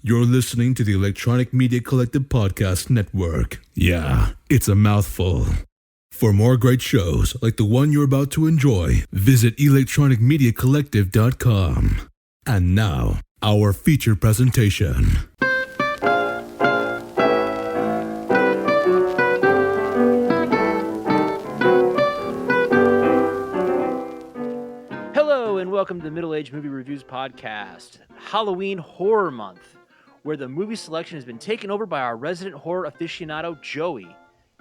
You're listening to the Electronic Media Collective Podcast Network. Yeah, it's a mouthful. For more great shows like the one you're about to enjoy, visit electronicmediacollective.com. And now, our feature presentation. Hello and welcome to the Middle Age Movie Reviews Podcast, Halloween Horror Month, where the movie selection has been taken over by our resident horror aficionado, Joey.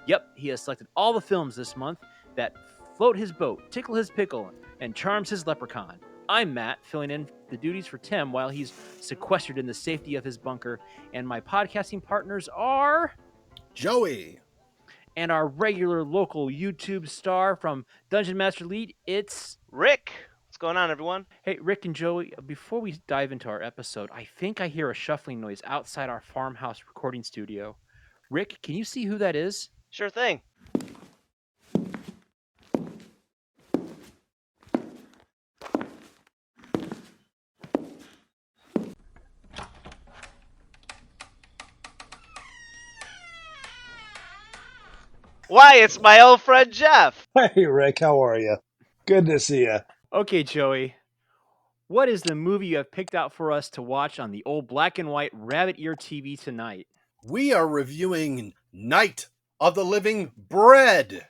Yep, he has selected all the films this month that float his boat, tickle his pickle, and charms his leprechaun. I'm Matt, filling in the duties for Tim while he's sequestered in the safety of his bunker, and my podcasting partners are... Joey. And our regular local YouTube star from Dungeon Master Elite, it's... Rick. What's going on, everyone? Hey, Rick and Joey, before we dive into our episode, I think I hear a shuffling noise outside our farmhouse recording studio. Rick, can you see who that is? Sure thing. Why, it's my old friend Geoff. Hey, Rick, how are you? Good to see you. Okay, Joey, what is the movie you have picked out for us to watch on the old black and white rabbit ear TV tonight? We are reviewing Night of the Living Bread.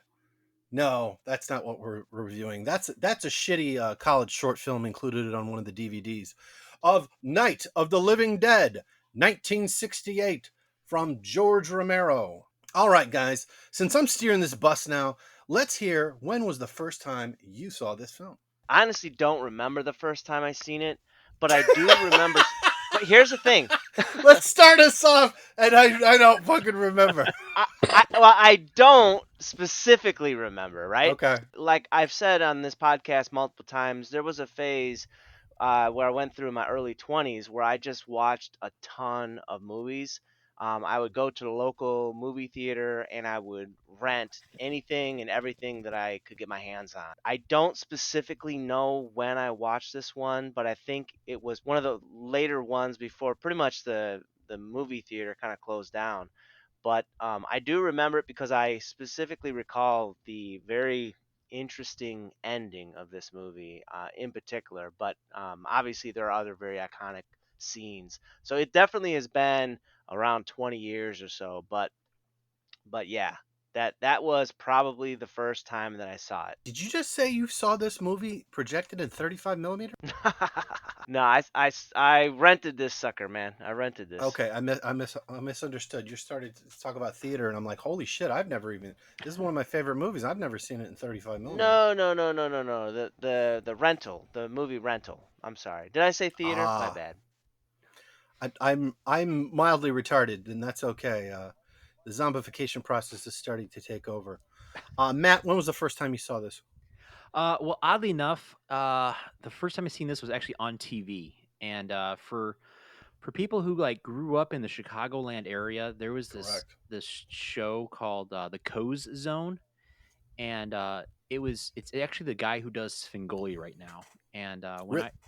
No, that's not what we're reviewing. That's a shitty college short film included on one of the DVDs of Night of the Living Dead, 1968, from George Romero. All right, guys, since I'm steering this bus now, let's hear when was the first time you saw this film? I honestly don't remember the first time I seen it, but I do remember. But here's the thing. Let's start us off, and I don't fucking remember. I don't specifically remember, right? Okay. Like I've said on this podcast multiple times, there was a phase where I went through my early 20s where I just watched a ton of movies. I would go to the local movie theater and I would rent anything and everything that I could get my hands on. I don't specifically know when I watched this one, but I think it was one of the later ones before pretty much the movie theater kind of closed down. But I do remember it because I specifically recall the very interesting ending of this movie in particular. But obviously there are other very iconic scenes. So it definitely has been around 20 years or so, but yeah, that was probably the first time that I saw it. Did you just say you saw this movie projected in 35 millimeter? No, I rented this sucker, man. I rented this. Okay, I misunderstood. You started to talk about theater, and I'm like, holy shit! This is one of my favorite movies. I've never seen it in 35 millimeter. No. The rental, the movie rental. I'm sorry. Did I say theater? My bad. I'm mildly retarded, and that's okay. The zombification process is starting to take over. Matt, when was the first time you saw this? Well, oddly enough, the first time I seen this was actually on TV, and for people who like grew up in the Chicagoland area, there was this show called the Coes Zone, and it's actually the guy who does Svengoolie right now, and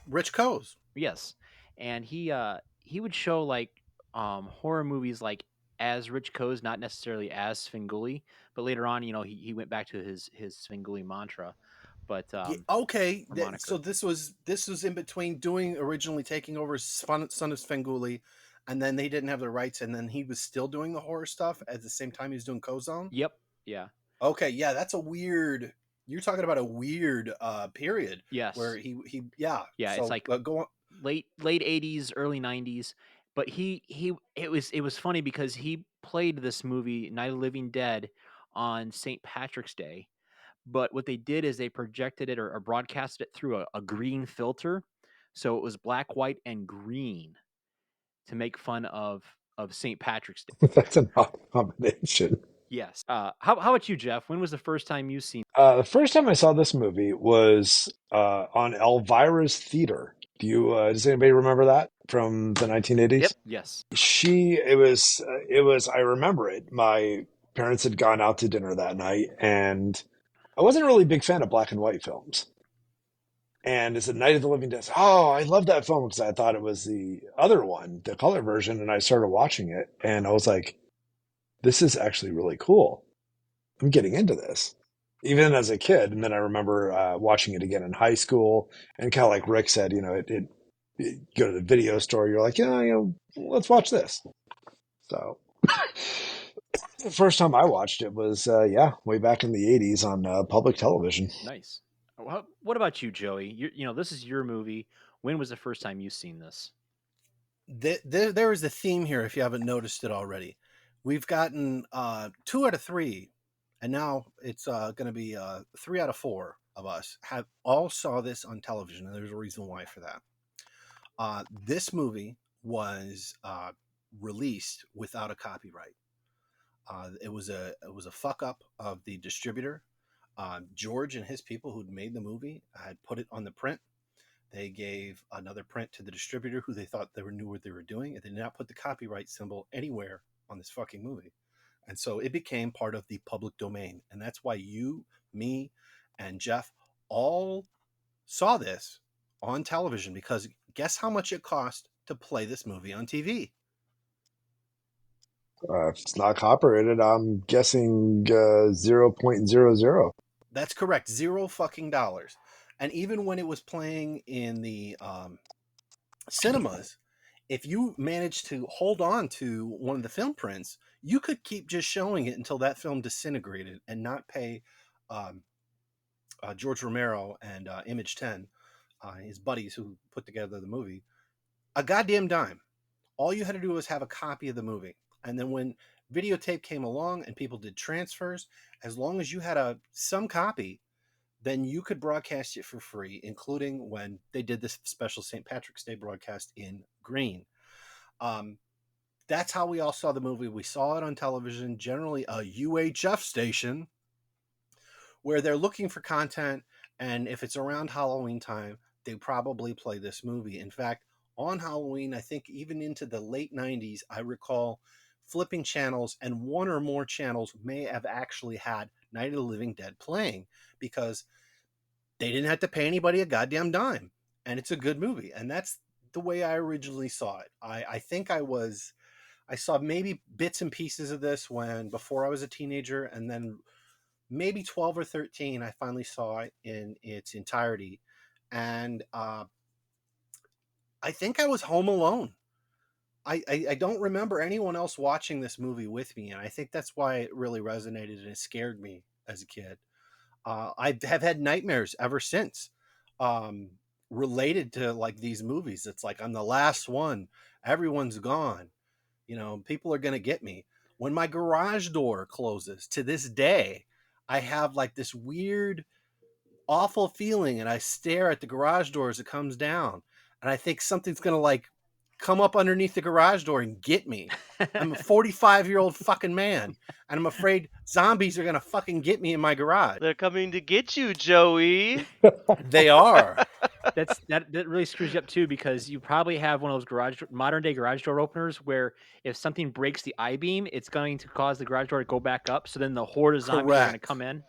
Rich Coes. Yes, and he would show like horror movies like as Rich Coes, not necessarily as Svengoolie, but later on, he went back to his Svengoolie mantra. But okay, so this was in between originally taking over Son of Svengoolie, and then they didn't have the rights, and then he was still doing the horror stuff at the same time he was doing Kozone. Yep. Yeah. Okay. Yeah, that's a weird. You're talking about a weird period. Yes. Where he yeah. Yeah. So, it's like go on. late 80s, early 90s. But it was funny because he played this movie Night of the Living Dead on St. Patrick's Day. But what they did is they projected it or broadcasted it through a green filter. So it was black, white, and green to make fun of St. Patrick's Day. That's an odd combination. Yes. How about you, Geoff? When was the first time you seen? The first time I saw this movie was on Elvira's Theater. Does anybody remember that from the 1980s? Yep. Yes. It was. I remember it. My parents had gone out to dinner that night, and I wasn't really a big fan of black and white films. And it's a Night of the Living Dead. Oh, I love that film because I thought it was the other one, the color version, and I started watching it, and I was like, "This is actually really cool. I'm getting into this." Even as a kid, and then I remember watching it again in high school, and kind of like Rick said, it go to the video store, you're like, let's watch this. So the first time I watched it was, way back in the '80s on public television. Nice. What about you, Joey? This is your movie. When was the first time you seen this? There is a theme here if you haven't noticed it already. We've gotten 2 out of 3, and now it's going to be 3 out of 4 of us have all saw this on television, and there's a reason why for that. This movie was released without a copyright. It was a fuck up of the distributor. George and his people who'd made the movie had put it on the print. They gave another print to the distributor who they thought knew what they were doing, and they did not put the copyright symbol anywhere on this fucking movie. And so it became part of the public domain. And that's why you, me, and Geoff all saw this on television, because guess how much it cost to play this movie on TV? If it's not copyrighted, I'm guessing 0.00. That's correct. $0 fucking dollars. And even when it was playing in the cinemas, if you managed to hold on to one of the film prints, you could keep just showing it until that film disintegrated and not pay George Romero and Image 10, his buddies who put together the movie, a goddamn dime. All you had to do was have a copy of the movie. And then when videotape came along and people did transfers, as long as you had some copy, then you could broadcast it for free, including when they did this special St. Patrick's Day broadcast in green. That's how we all saw the movie. We saw it on television, generally a UHF station, where they're looking for content. And if it's around Halloween time, they probably play this movie. In fact, on Halloween, I think even into the late 90s, I recall flipping channels, and one or more channels may have actually had Night of the Living Dead playing, because they didn't have to pay anybody a goddamn dime. And it's a good movie. And that's the way I originally saw it. I think I saw maybe bits and pieces of this before I was a teenager, and then maybe 12 or 13, I finally saw it in its entirety. And I think I was home alone. I don't remember anyone else watching this movie with me, and I think that's why it really resonated and it scared me as a kid. I have had nightmares ever since, related to like these movies. It's like I'm the last one. Everyone's gone. People are going to get me. When my garage door closes, to this day, I have like this weird, awful feeling, and I stare at the garage door as it comes down, and I think something's going to like come up underneath the garage door and get me. I'm a 45-year-old fucking man, and I'm afraid zombies are going to fucking get me in my garage. They're coming to get you, Joey. They are. That really screws you up too, because you probably have one of those modern day garage door openers where if something breaks the I-beam, it's going to cause the garage door to go back up. So then the horde of zombies are going to come in.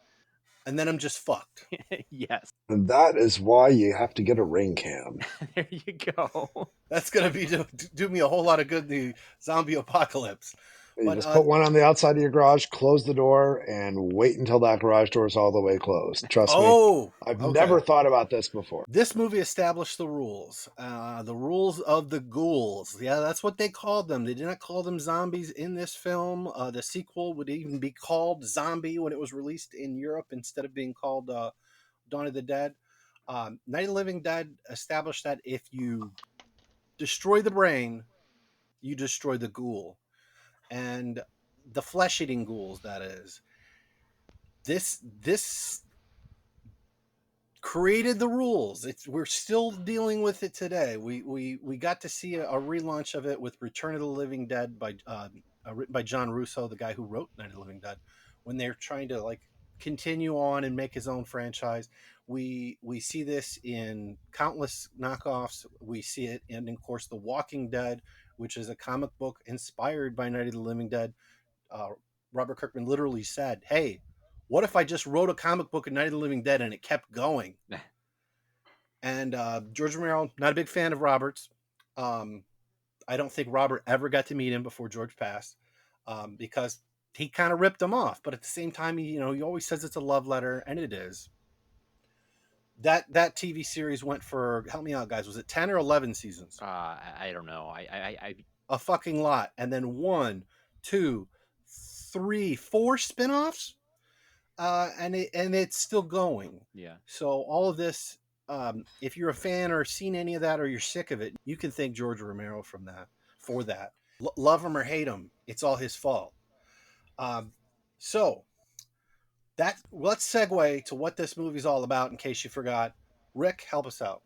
And then I'm just fucked. Yes. And that is why you have to get a ring cam. There you go. That's going to do me a whole lot of good in the zombie apocalypse. You just put one on the outside of your garage, close the door, and wait until that garage door is all the way closed. Trust me. I've never thought about this before. This movie established the rules of the ghouls. Yeah, that's what they called them. They did not call them zombies in this film. The sequel would even be called Zombie when it was released in Europe instead of being called Dawn of the Dead. Night of the Living Dead established that if you destroy the brain, you destroy the ghoul. And the flesh-eating ghouls, that is. This created the rules. We're still dealing with it today. We got to see a relaunch of it with Return of the Living Dead written by John Russo, the guy who wrote Night of the Living Dead, when they're trying to like continue on and make his own franchise. We see this in countless knockoffs. We see it in, of course, The Walking Dead, which is a comic book inspired by Night of the Living Dead. Robert Kirkman literally said, "Hey, what if I just wrote a comic book of Night of the Living Dead and it kept going?" And George Romero, not a big fan of Robert's. I don't think Robert ever got to meet him before George passed, because he kind of ripped him off. But at the same time, he always says it's a love letter, and it is. That TV series went for, help me out, guys, was it 10 or 11 seasons? I don't know. I A fucking lot. And then 1, 2, 3, 4 spinoffs, and it's still going. Yeah. So all of this, if you're a fan or seen any of that, or you're sick of it, you can thank George Romero for that. Love him or hate him, it's all his fault. So let's segue to what this movie's all about, in case you forgot. Rick, help us out.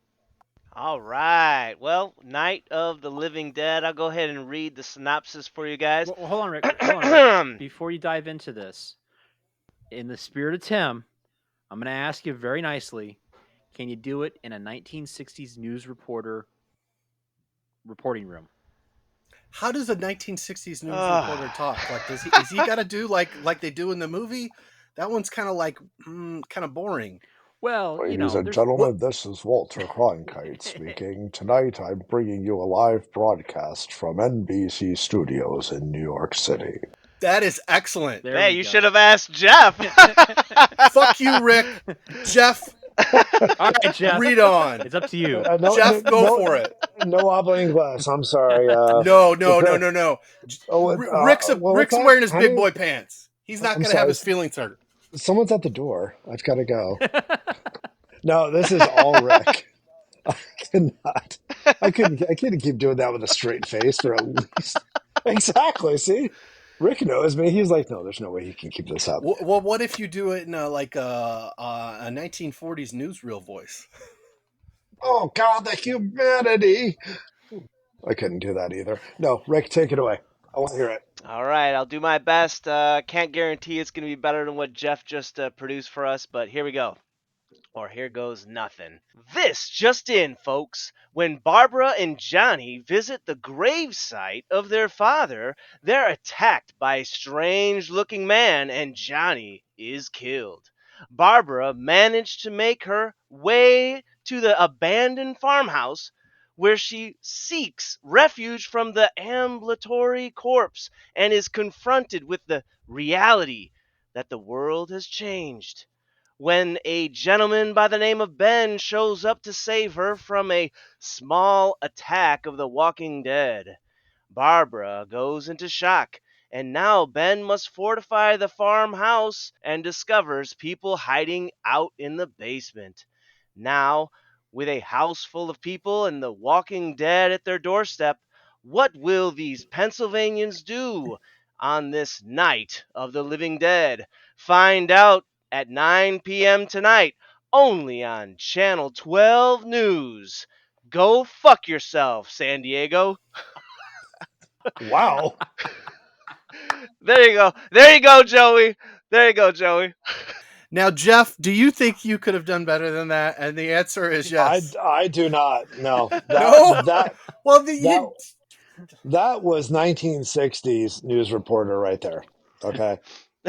All right. Well, Night of the Living Dead. I'll go ahead and read the synopsis for you guys. Well, hold on, Rick. Hold on, Rick. Before you dive into this, in the spirit of Tim, I'm going to ask you very nicely, can you do it in a 1960s news reporting room? How does a 1960s news reporter talk? Like, is he got to do like they do in the movie? That one's kind of like kind of boring. Well, Ladies and gentlemen, this is Walter Cronkite speaking. Tonight I'm bringing you a live broadcast from NBC Studios in New York City. That is excellent. Hey, you should have asked Geoff. Fuck you, Rick. Jeff. All right, Jeff. Read on. It's up to you. Jeff, go for it. No obbling glass. I'm sorry. No. Rick's wearing his big boy pants. He's not going to have his feelings hurt. Someone's at the door. I've got to go. No, this is all Rick. I cannot. I couldn't keep doing that with a straight face for at least. Exactly. See, Rick knows me. He's like, no, there's no way he can keep this up. Well, what if you do it in a 1940s newsreel voice? Oh God, the humanity! I couldn't do that either. No, Rick, take it away. I want to hear it. All right, I'll do my best. Can't guarantee it's going to be better than what Geoff just produced for us, but here we go. Or here goes nothing. This just in, folks. When Barbara and Johnny visit the gravesite of their father, they're attacked by a strange-looking man, and Johnny is killed. Barbara managed to make her way to the abandoned farmhouse, where she seeks refuge from the ambulatory corpse and is confronted with the reality that the world has changed. When a gentleman by the name of Ben shows up to save her from a small attack of the walking dead, Barbara goes into shock, and now Ben must fortify the farmhouse and discovers people hiding out in the basement. Now, with a house full of people and the walking dead at their doorstep, what will these Pennsylvanians do on this Night of the Living Dead? Find out at 9 p.m. tonight, only on Channel 12 News. Go fuck yourself, San Diego. Wow. There you go. There you go, Joey. There you go, Joey. Now, Jeff, do you think you could have done better than that? And the answer is yes. I do not. No. No? That was 1960s news reporter right there. Okay.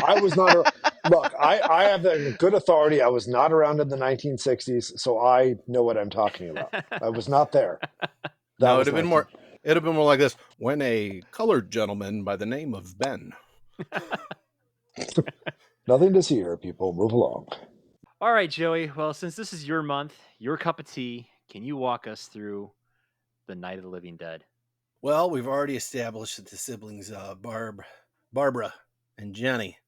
I was not. Look, I have a good authority. I was not around in the 1960s, so I know what I'm talking about. I was not there. No, it'd have been more. It'd have been more like this: when a colored gentleman by the name of Ben. Nothing to see here, people. Move along. All right, Joey. Well, since this is your month, your cup of tea, can you walk us through the Night of the Living Dead? Well, we've already established that the siblings, Barbara, and Jenny,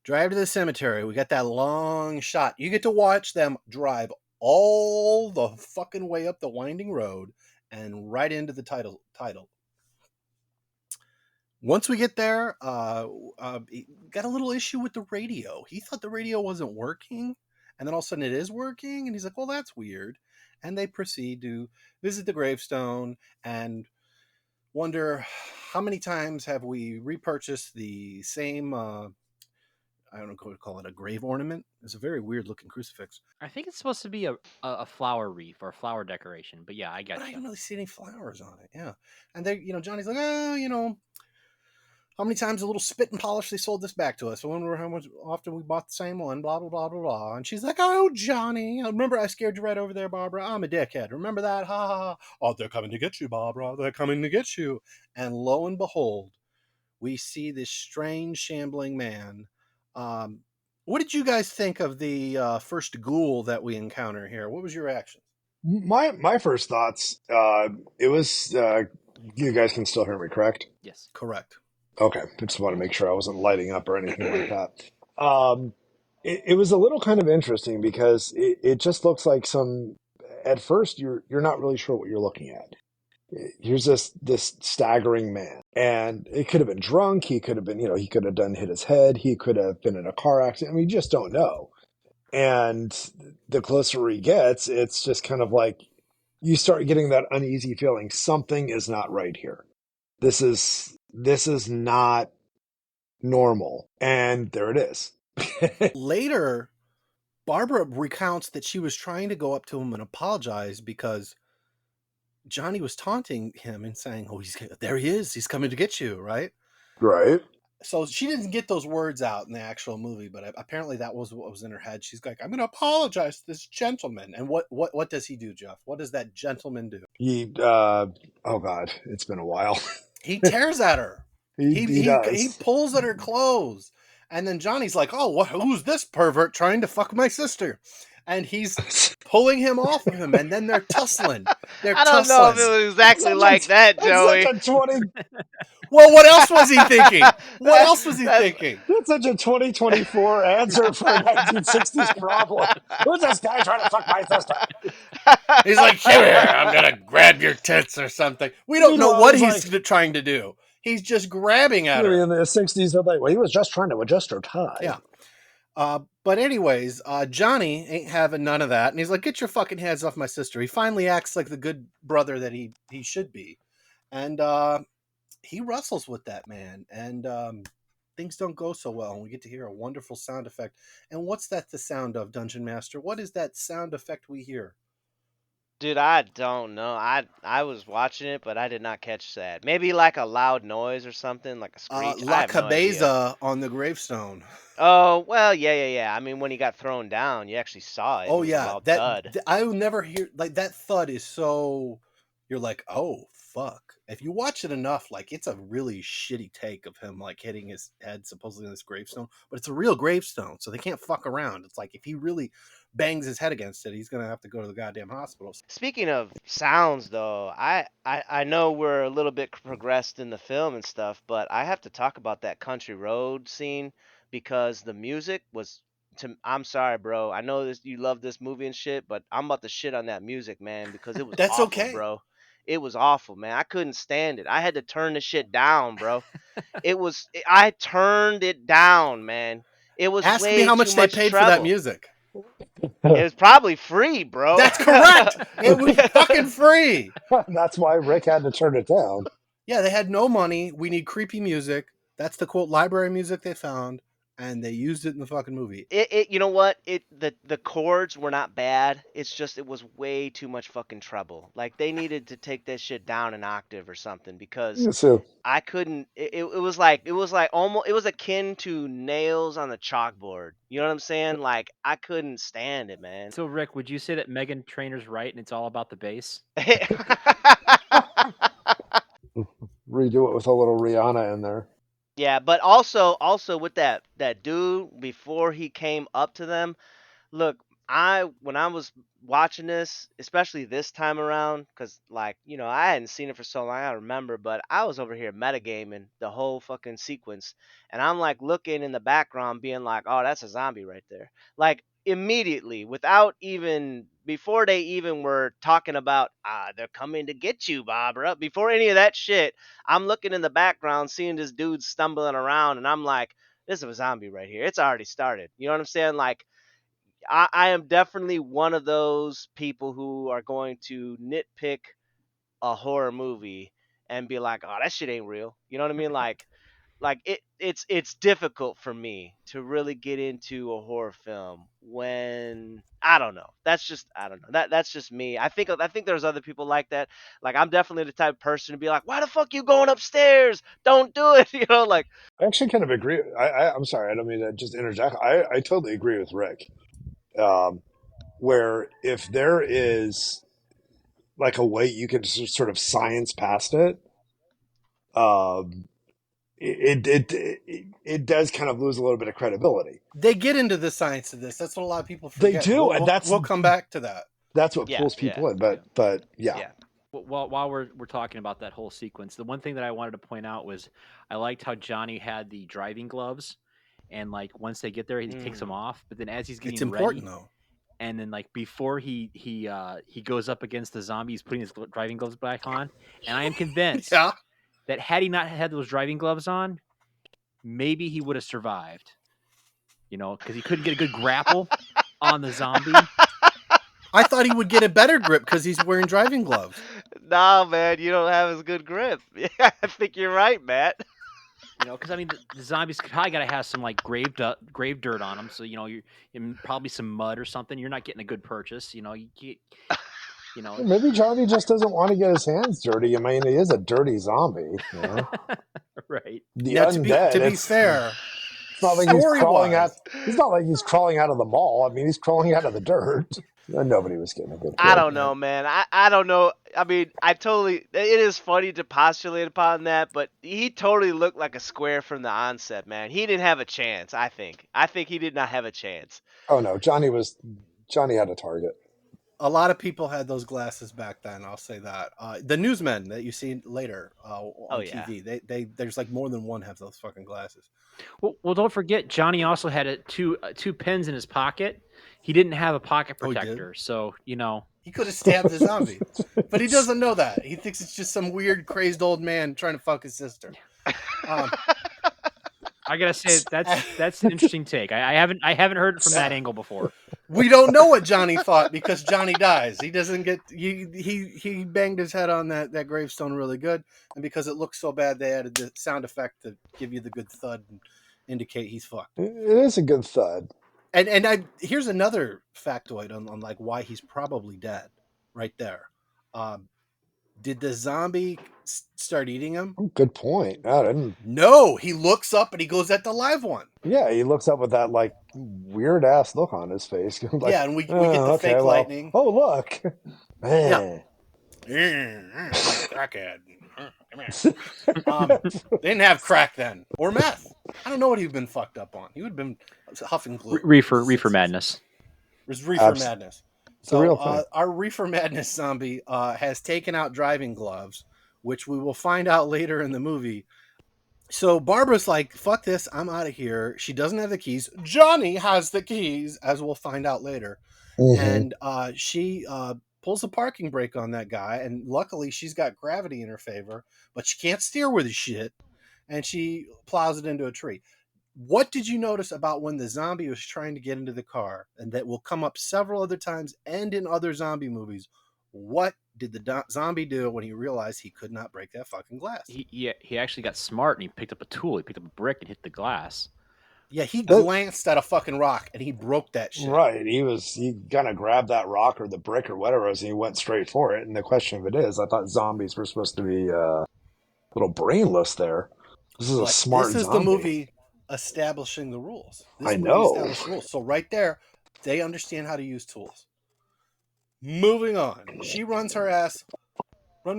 drive to the cemetery. We got that long shot. You get to watch them drive all the fucking way up the winding road and right into the title. Once we get there, got a little issue with the radio. He thought the radio wasn't working, and then all of a sudden it is working, and he's like, well, that's weird. And they proceed to visit the gravestone and wonder how many times have we repurchased the same, I don't know what to call it, a grave ornament. It's a very weird looking crucifix. I think it's supposed to be a flower wreath or a flower decoration, but yeah, I got But you. I don't really see any flowers on it. Yeah. And they, Johnny's like, oh, How many times a little spit and polish they sold this back to us? I wonder how much often we bought the same one, blah, blah, blah, blah, blah. And she's like, oh, Johnny. Remember I scared you right over there, Barbara? I'm a dickhead. Remember that? Ha, ha, ha. Oh, they're coming to get you, Barbara. They're coming to get you. And lo and behold, we see this strange, shambling man. What did you guys think of the first ghoul that we encounter here? What was your reaction? My first thoughts, it was, you guys can still hear me, correct? Yes. Correct. Okay, I just want to make sure I wasn't lighting up or anything like that. It was a little kind of interesting because it just looks like at first you're not really sure what you're looking at. Here's this staggering man, and it could have been drunk. He could have been, he could have hit his head. He could have been in a car accident. I mean, you just don't know. And the closer he gets, it's just kind of like you start getting that uneasy feeling. Something is not right here. This is not normal. And there it is. Later, Barbara recounts that she was trying to go up to him and apologize because Johnny was taunting him and saying, oh, there he is. He's coming to get you, right? Right. So she didn't get those words out in the actual movie, but apparently that was what was in her head. She's like, I'm going to apologize to this gentleman. And what does he do, Geoff? What does that gentleman do? Oh God, it's been a while. He tears at her. He does. He pulls at her clothes. And then Johnny's like, oh, who's this pervert trying to fuck my sister? And he's pulling him off of him, and then they're tussling. I don't know if it was exactly like that, Joey. That's such a Well, what else was he thinking? What else was he thinking? That's such a 2024 answer for a 1960s problem. Who's this guy trying to fuck my sister? He's like, come here, I'm going to grab your tits or something. We don't know what he's trying to do. He's just grabbing at her. In the 60s, they're like, well, he was just trying to adjust her tie. Yeah. But anyways, Johnny ain't having none of that. And he's like, get your fucking hands off my sister. He finally acts like the good brother that he should be. And he wrestles with that man. And things don't go so well. And we get to hear a wonderful sound effect. And what's that the sound of, Dungeon Master? What is that sound effect we hear? Dude, I don't know. I was watching it, but I did not catch that. Maybe like a loud noise or something, like a screech. La Cabeza on the gravestone. Oh, well, yeah. I mean, when he got thrown down, you actually saw it. Oh, It was a yeah. loud thud. I will never hear, like, that thud is so, you're like, oh, fuck. If you watch it enough, like, it's a really shitty take of him, like, hitting his head supposedly on this gravestone. But it's a real gravestone, so they can't fuck around. It's like, if he really bangs his head against it, he's going to have to go to the goddamn hospital. Speaking of sounds, though, I know we're a little bit progressed in the film and stuff, but I have to talk about that country road scene because the music was. I'm sorry, bro. I know this. You love this movie and shit, but I'm about to shit on that music, man, because it was That's awful, okay, bro. It was awful, man. I couldn't stand it. I had to turn the shit down, bro. I turned it down, man. It was Ask way me how much too they much paid trouble. for that music. It was probably free, bro. That's correct. It was fucking free. That's why Rick had to turn it down. Yeah, they had no money. We need creepy music. That's the quote library music they found, and they used it in the fucking movie. You know what? The chords were not bad. It's just it was way too much fucking trouble. Like they needed to take that shit down an octave or something because So, I couldn't. It was like almost it was akin to nails on the chalkboard. You know what I'm saying? Like I couldn't stand it, man. So, Rick, would you say that Megan Trainor's right and it's all about the bass? redo it with a little Rihanna in there. Yeah, but also with that dude before he came up to them. Look, when I was watching this, especially this time around, because like I hadn't seen it for so long, I remember, but I was over here metagaming the whole fucking sequence, and I'm like looking in the background, being like, "Oh, that's a zombie right there!" Like immediately, without even before they even were talking about, they're coming to get you, Barbara. Before any of that shit, I'm looking in the background, seeing this dude stumbling around, and I'm like, "This is a zombie right here. It's already started." You know what I'm saying? Like I am definitely one of those people who are going to nitpick a horror movie and be like, "Oh, that shit ain't real." You know what I mean? Like like it's difficult for me to really get into a horror film when I don't know. I don't know. That's just me. I think there's other people like that. Like I'm definitely the type of person to be like, why the fuck you going upstairs? Don't do it. Like I actually kind of agree. I'm sorry, I don't mean to just interject. I totally agree with Rick. Um, where if there is like a way you can sort of science past it, um, it does kind of lose a little bit of credibility. They get into the science of this. That's what a lot of people They forget. do, and We'll come back to that. that's what yeah, pulls yeah, people in. But yeah. yeah. Well, while we're talking about that whole sequence, the one thing that I wanted to point out was I liked how Johnny had the driving gloves, and like once they get there, he takes them off. But then as he's getting It's important ready, though. and then like before he goes up against the zombie, he's putting his driving gloves back on, and I am convinced Yeah. that had he not had those driving gloves on, maybe he would have survived. Because he couldn't get a good grapple on the zombie. I thought he would get a better grip because he's wearing driving gloves. Nah, man, you don't have as good grip. Yeah, I think you're right, Matt. Because I mean, the zombies probably got to have some like grave dirt on them, so you're in probably some mud or something. You're not getting a good purchase. You get, Maybe Johnny just doesn't want to get his hands dirty. I mean, he is a dirty zombie. right. The Now, undead. to be fair, it's not like he's crawling out. story-wise, It's not like he's crawling out of the mall. I mean, he's crawling out of the dirt. Nobody was getting a good I grip. don't know, man. I don't know. I mean, it is funny to postulate upon that, but he totally looked like a square from the onset, man. He didn't have a chance, I think. I think he did not have a chance. Oh no, Johnny had a target. a lot of people had those glasses back then. I'll say that. The newsmen that you see later on TV, they there's like more than one have those fucking glasses. Well, don't forget, Johnny also had two pens in his pocket. He didn't have a pocket Oh, he did? protector, so He could have stabbed the zombie, but he doesn't know that. He thinks it's just some weird, crazed old man trying to fuck his sister. I gotta say that's an interesting take. I haven't heard it from that angle before. We don't know what Johnny thought because Johnny dies. He doesn't get he banged his head on that gravestone really good, and because it looked so bad, they added the sound effect to give you the good thud and indicate he's fucked. It is a good thud. And here's another factoid on like why he's probably dead. Right there. Did the zombie start eating him? Oh, good point. I didn't. No, he looks up and he goes at the live one. Yeah, he looks up with that like weird ass look on his face. Like, yeah, and we get the fake lightning. Oh look, man. Crackhead. They didn't have crack then, or meth. I don't know what he'd been fucked up on. He would have been huffing glue. Reefer madness. It was reefer madness. It's a real thing. Our reefer madness zombie has taken out driving gloves, which we will find out later in the movie. So Barbara's like, fuck this, I'm out of here. She doesn't have the keys. Johnny has the keys, as we'll find out later. Mm-hmm. And she pulls a parking brake on that guy, and luckily she's got gravity in her favor, but she can't steer with the shit, and she plows it into a tree. What did you notice about when the zombie was trying to get into the car, and that will come up several other times and in other zombie movies? What did the zombie do when he realized he could not break that fucking glass? He actually got smart and he picked up a tool. He picked up a brick and hit the glass. Yeah, he glanced at a fucking rock and he broke that shit. Right, he kind of grabbed that rock or the brick or whatever it was, and he went straight for it. And the question of it is, I thought zombies were supposed to be a little brainless there. This is a smart zombie. This is the movie establishing the rules. I know. Established rules. So right there, they understand how to use tools. Moving on. She runs her ass. Run.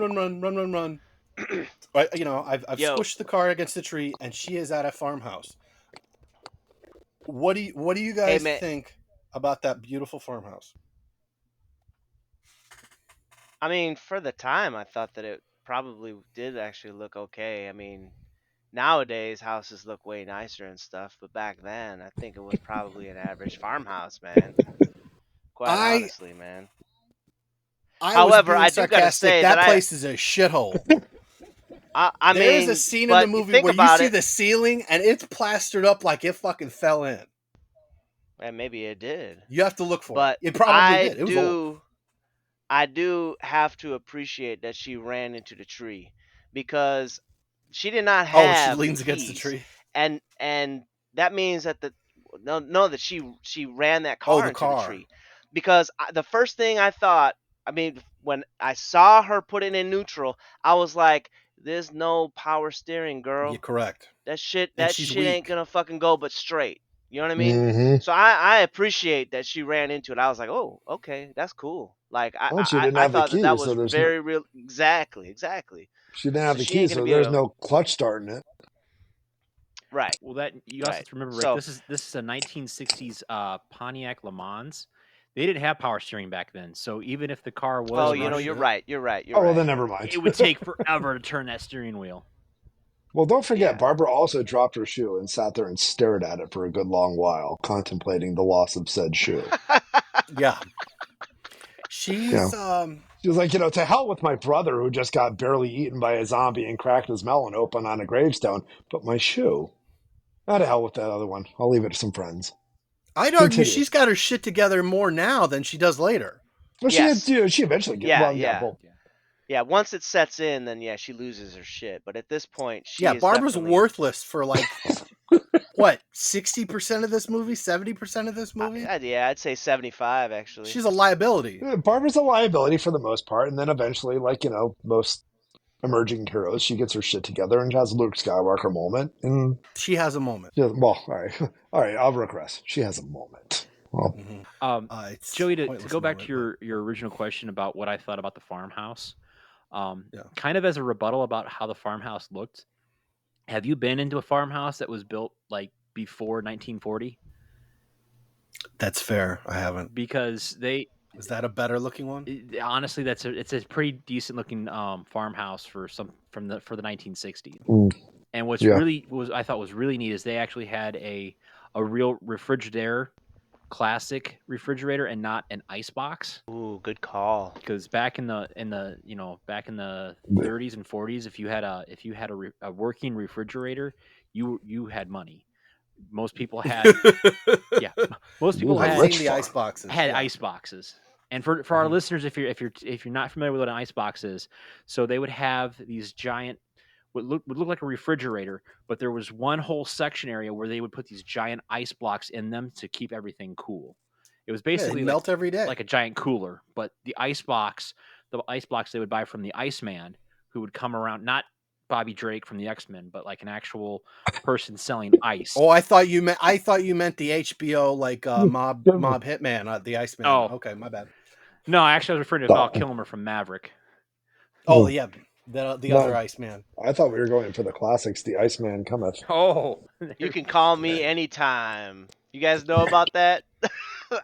Right, I've squished the car against the tree, and she is at a farmhouse. What do you guys think about that beautiful farmhouse? I mean, for the time, I thought that it probably did actually look okay. I mean, nowadays houses look way nicer and stuff, but back then, I think it was probably an average farmhouse, man. Quite honestly, man. However, I do gotta say that place is a shithole. I mean, there is a scene in the movie where you see the ceiling and it's plastered up like it fucking fell in. And maybe it did. You have to look for it. It probably did. It was old. I do have to appreciate that she ran into the tree, because she did not Oh, she have leans the against the keys, tree. and that means that that she ran that Oh, car the into the car. tree, because the first thing I thought, I mean, when I saw her put it in neutral, I was like, "There's no power steering, girl. You're correct. That shit And she's ain't weak. gonna fucking go but straight." You know what I mean? Mm-hmm. So I appreciate that she ran into it. I was like, "Oh, okay, that's cool." Like Well, she didn't I have the thought that keys, so was there's no. very real. Exactly. She didn't have So the she ain't keys, gonna so be there's able. no clutch starting it. Right. Well, that you also have Right. to remember, Rick. So This is a 1960s Pontiac Le Mans. They didn't have power steering back then, so even if the car was Oh, you no know, running, you're shit. right. You're Oh, well, right. then never mind. it would take forever to turn that steering wheel. Well, don't forget, Yeah. Barbara also dropped her shoe and sat there and stared at it for a good long while, contemplating the loss of said shoe. Yeah. Yeah. She's She was like, to hell with my brother who just got barely eaten by a zombie and cracked his melon open on a gravestone, but my shoe. Not to hell with that other one. I'll leave it to some friends. I'd argue Continue. she's got her shit together more now than she does later. Well, Yes. she eventually gets. Yeah. Well, yeah. Yeah. Well, Yeah. Once it sets in, then yeah, she loses her shit. But at this point, she Yeah, is Barbara's definitely worthless for like what, 60% of this movie, 70% of this movie? yeah, I'd say 75 actually. She's a liability. Barbara's a liability for the most part, and then eventually, like most emerging heroes, she gets her shit together and has a Luke Skywalker moment. And She has a moment. well, all right, I'll regress. She has a moment. Well, It's Joey, to pointless go back moment, to your original question about what I thought about the farmhouse, Yeah. kind of as a rebuttal about how the farmhouse looked. Have you been into a farmhouse that was built like before 1940? that's fair. I haven't. Because Is that a better looking one? honestly, it's a pretty decent looking farmhouse for the 1960s. mm, And yeah. I thought was really neat is they actually had a real refrigerator, classic refrigerator, and not an ice box. Ooh, good call. Because back in the 30s and 40s, if you had a working refrigerator, you had money. Most people had most people You're the had rich Seen the ice boxes. had yeah. ice boxes. And for our listeners, if you're not familiar with what an ice box is, so they would have these giant would look like a refrigerator, but there was one whole section area where they would put these giant ice blocks in them to keep everything cool. It was Yeah, they basically melt every day. like a giant cooler, but the ice blocks they would buy from the Iceman, who would come around, not Bobby Drake from the X-Men, but like an actual person selling ice. Oh, I thought you meant the HBO like mob hitman, the Iceman. Oh. Okay, my bad. No, actually, I was referring to Val Kilmer from Maverick. Oh, Oh. yeah, the No. other Iceman. I thought we were going for the classics, the Iceman cometh. Oh, You can call me anytime. You guys know about that?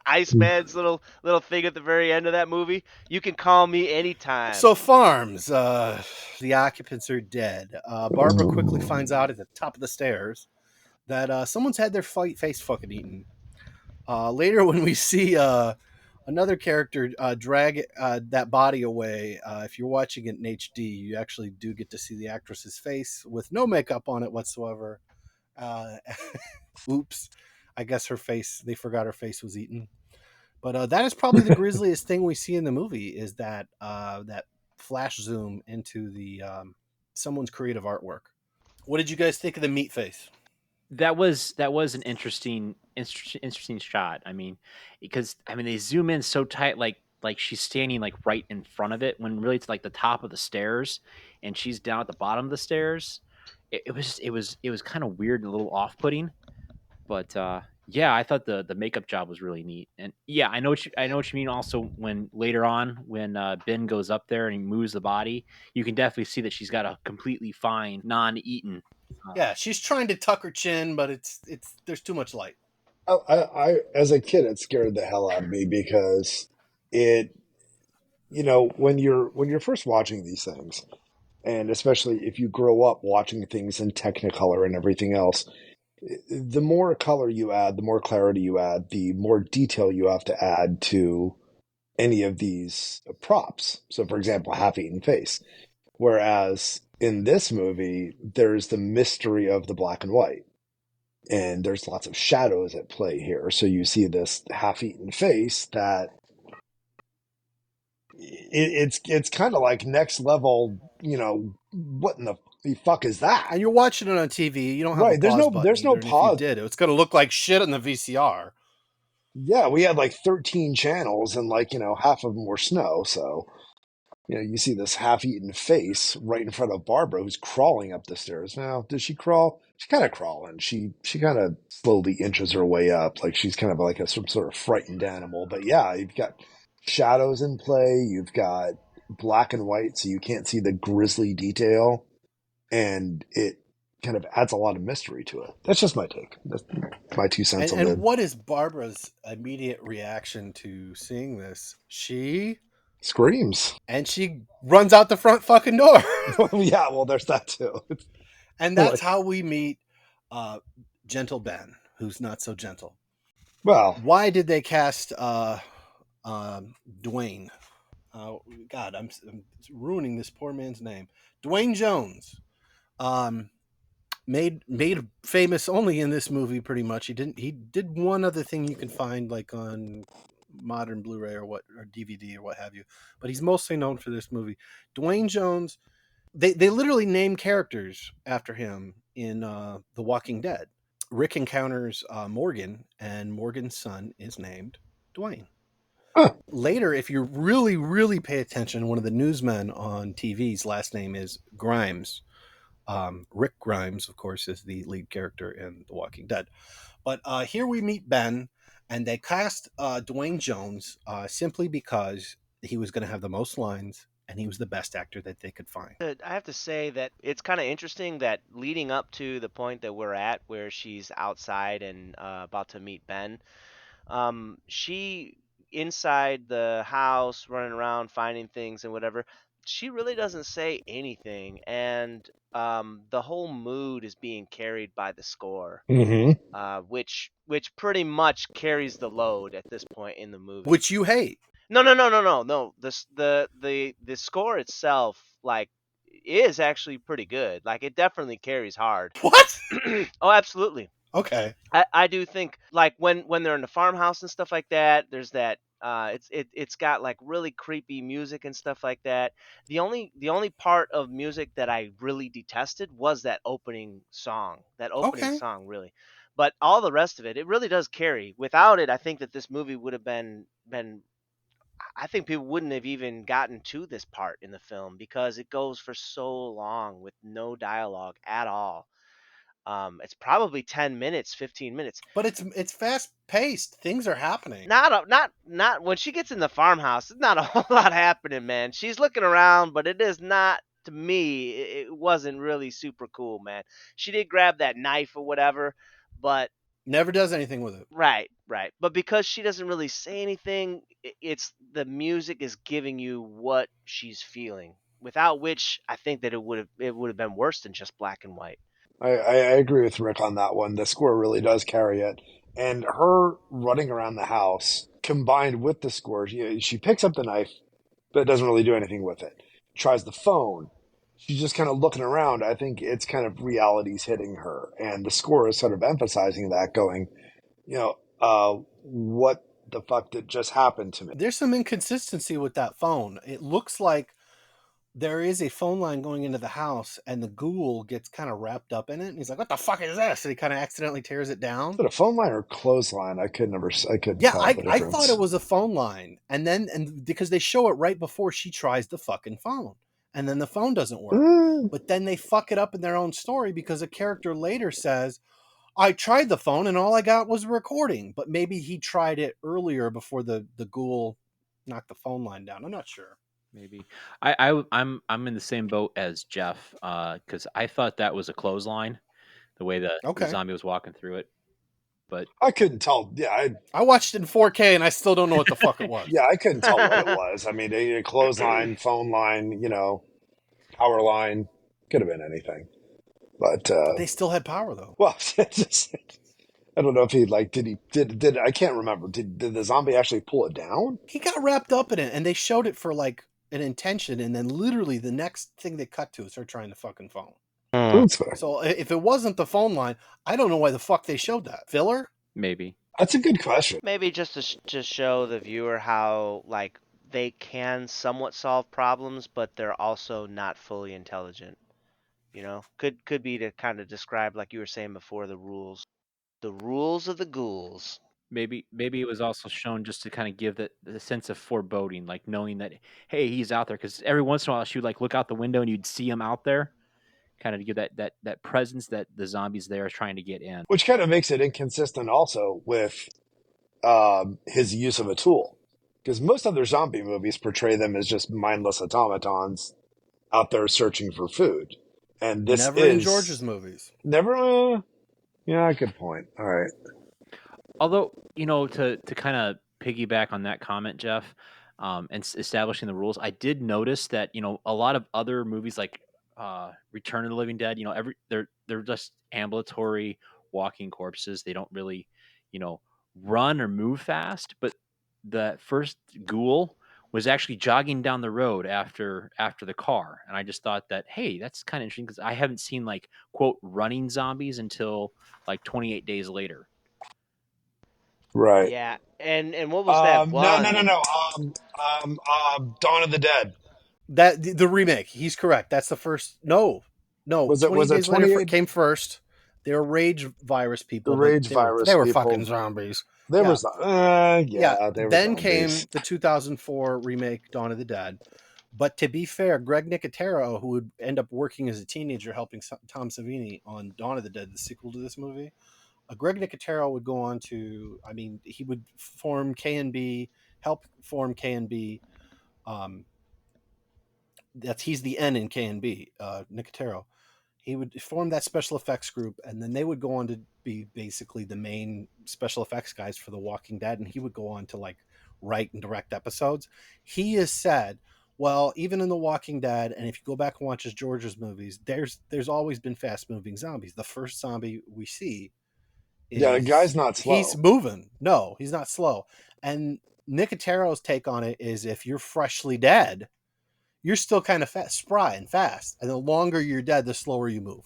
Iceman's little thing at the very end of that movie. You can call me anytime. So farms, the occupants are dead. Barbara quickly finds out at the top of the stairs that someone's had their face fucking eaten. Later, when we see another character drag that body away, if you're watching it in HD, you actually do get to see the actress's face with no makeup on it whatsoever. Oops. I guess they forgot her face was eaten. But that is probably the grisliest thing we see in the movie is that flash zoom into the someone's creative artwork. What did you guys think of the meat face? that was an interesting shot. I mean, because they zoom in so tight, like she's standing like right in front of it, when really it's like the top of the stairs, and she's down at the bottom of the stairs. It was kind of weird and a little off putting, but yeah, I thought the makeup job was really neat. And yeah, I know what you mean. Also, when later on when Ben goes up there and he moves the body, you can definitely see that she's got a completely fine, non-eaten. Yeah, she's trying to tuck her chin, but it's there's too much light. I as a kid, it scared the hell out of me because it, when you're first watching these things, and especially if you grow up watching things in Technicolor and everything else, the more color you add, the more clarity you add, the more detail you have to add to any of these props. So, for example, half-eaten face. Whereas in this movie, there's the mystery of the black and white. And there's lots of shadows at play here. So you see this half-eaten face that it's kind of like next level, what in the The fuck is that? And you're watching it on TV. You don't have a Right. pause button There's either. no And if you pause. did, it's going to look like shit on the VCR. Yeah, we had like 13 channels and like, half of them were snow. So, you see this half-eaten face right in front of Barbara who's crawling up the stairs. Now, does she crawl? She's kind of crawling. She kind of slowly inches her way up, like she's kind of like some sort of frightened animal. But yeah, you've got shadows in play. You've got black and white, so you can't see the grisly detail, and it kind of adds a lot of mystery to it. That's just my take. That's my 2 cents on And the what is Barbara's immediate reaction to seeing this? She screams. runs out the front fucking door. Yeah, well, there's that too. And that's how we meet Gentle Ben, who's not so gentle. Well, Why did they cast Dwayne? God, I'm ruining this poor man's name. Dwayne Jones, made famous only in this movie. Pretty much, he did one other thing you can find like on modern Blu-ray or DVD or what have you. But he's mostly known for this movie. Dwayne Jones. They literally name characters after him in The Walking Dead. Rick encounters Morgan, and Morgan's son is named Dwayne. huh. Later, if you really, really pay attention, one of the newsmen on TV's last name is Grimes. Rick Grimes, of course, is the lead character in The Walking Dead. But here we meet Ben, and they cast Dwayne Jones simply because he was going to have the most lines, and he was the best actor that they could find. I have to say that it's kind of interesting that leading up to the point that we're at, where she's outside and about to meet Ben, she inside the house running around finding things and whatever, she really doesn't say anything, and the whole mood is being carried by the score, Mm-hmm. which pretty much carries the load at this point in the movie. Which you hate. No. The score itself, like, is actually pretty good. Like, it definitely carries hard. What? Oh, absolutely. Okay. I do think, like, when they're in the farmhouse and stuff like that, there's that it's got like really creepy music and stuff like that. The only part of music that I really detested was that opening song. That opening Okay. song, really. But all the rest of it really does carry. Without it, I think that this movie would have been I think people wouldn't have even gotten to this part in the film because it goes for so long with no dialogue at all. It's probably 10 minutes, 15 minutes. But it's fast paced. Things are happening. Not when she gets in the farmhouse. It's not a whole lot happening, man. She's looking around, but it is not, to me. It wasn't really super cool, man. She did grab that knife or whatever, but Never does anything with it. right. But because she doesn't really say anything, it's the music is giving you what she's feeling. Without which, I think that it would have been worse than just black and white. I agree with Rick on that one. The score really does carry it. And her running around the house, combined with the score, she picks up the knife, but doesn't really do anything with it. Tries the phone. She's just kind of looking around. I think it's kind of reality's hitting her. And the score is sort of emphasizing that, going, what the fuck did just happen to me? There's some inconsistency with that phone. It looks like there is a phone line going into the house, and the ghoul gets kind of wrapped up in it. And he's like, "What the fuck is this?" And he kind of accidentally tears it down. Is it a phone line or clothesline? I couldn't Yeah, tell the difference. I thought it was a phone line, and because they show it right before she tries the fucking phone, and then the phone doesn't work. But then they fuck it up in their own story because a character later says, "I tried the phone and all I got was a recording." But maybe he tried it earlier before the ghoul knocked the phone line down. I'm not sure. Maybe I'm in the same boat as Geoff because I thought that was a clothesline, the way the zombie was walking through it. But I couldn't tell. Yeah, I watched it in 4K and I still don't know what the fuck it was. yeah, I couldn't tell what it was. I mean, a clothesline, phone line, power line, could have been anything. But they still had power though. Well, I don't know if he did I can't remember. Did the zombie actually pull it down? He got wrapped up in it, and they showed it for like an intention, and then literally the next thing they cut to is her trying the fucking phone. That's fair. So if it wasn't the phone line, I don't know why the fuck they showed that. Filler? Maybe. That's a good question. Maybe just to show the viewer how, like, they can somewhat solve problems, but they're also not fully intelligent. Could be to kind of describe, like you were saying before, the rules of the ghouls. Maybe it was also shown just to kind of give the sense of foreboding, like knowing that, hey, he's out there. Because every once in a while she would like look out the window and you'd see him out there, kind of to give that presence that the zombies there are trying to get in. Which kind of makes it inconsistent also with his use of a tool. Because most other zombie movies portray them as just mindless automatons out there searching for food. And this Never in George's is movies. never. Yeah, good point. All right. Although, to kind of piggyback on that comment, Jeff, and establishing the rules, I did notice that a lot of other movies like Return of the Living Dead, they're just ambulatory walking corpses. They don't really, you know, run or move fast. But the first ghoul was actually jogging down the road after the car, and I just thought that, hey, that's kind of interesting because I haven't seen like quote running zombies until like 28 days later. Right. Yeah, and what was that one? No. Dawn of the Dead. That the remake. He's correct. That's the first. No, no. Was it 28 days later 28? came first. They were rage virus The people, but rage they were virus they were fucking people. zombies. There Yeah, was yeah. they were Then zombies. came the 2004 remake, Dawn of the Dead. But to be fair, Greg Nicotero, who would end up working as a teenager helping Tom Savini on Dawn of the Dead, the sequel to this movie, Greg Nicotero would go on to, I mean, he would form K&B, help form K&B. He's the N in K&B, Nicotero. He would form that special effects group, and then they would go on to be basically the main special effects guys for The Walking Dead, and he would go on to like write and direct episodes. He has said, well, even in The Walking Dead, and if you go back and watch his George's movies, there's always been fast moving zombies. The first zombie we see Yeah, the guy's is not he's slow. moving. No, he's not slow. And Nicotero's take on it is if you're freshly dead, you're still kind of spry and fast. And the longer you're dead, the slower you move.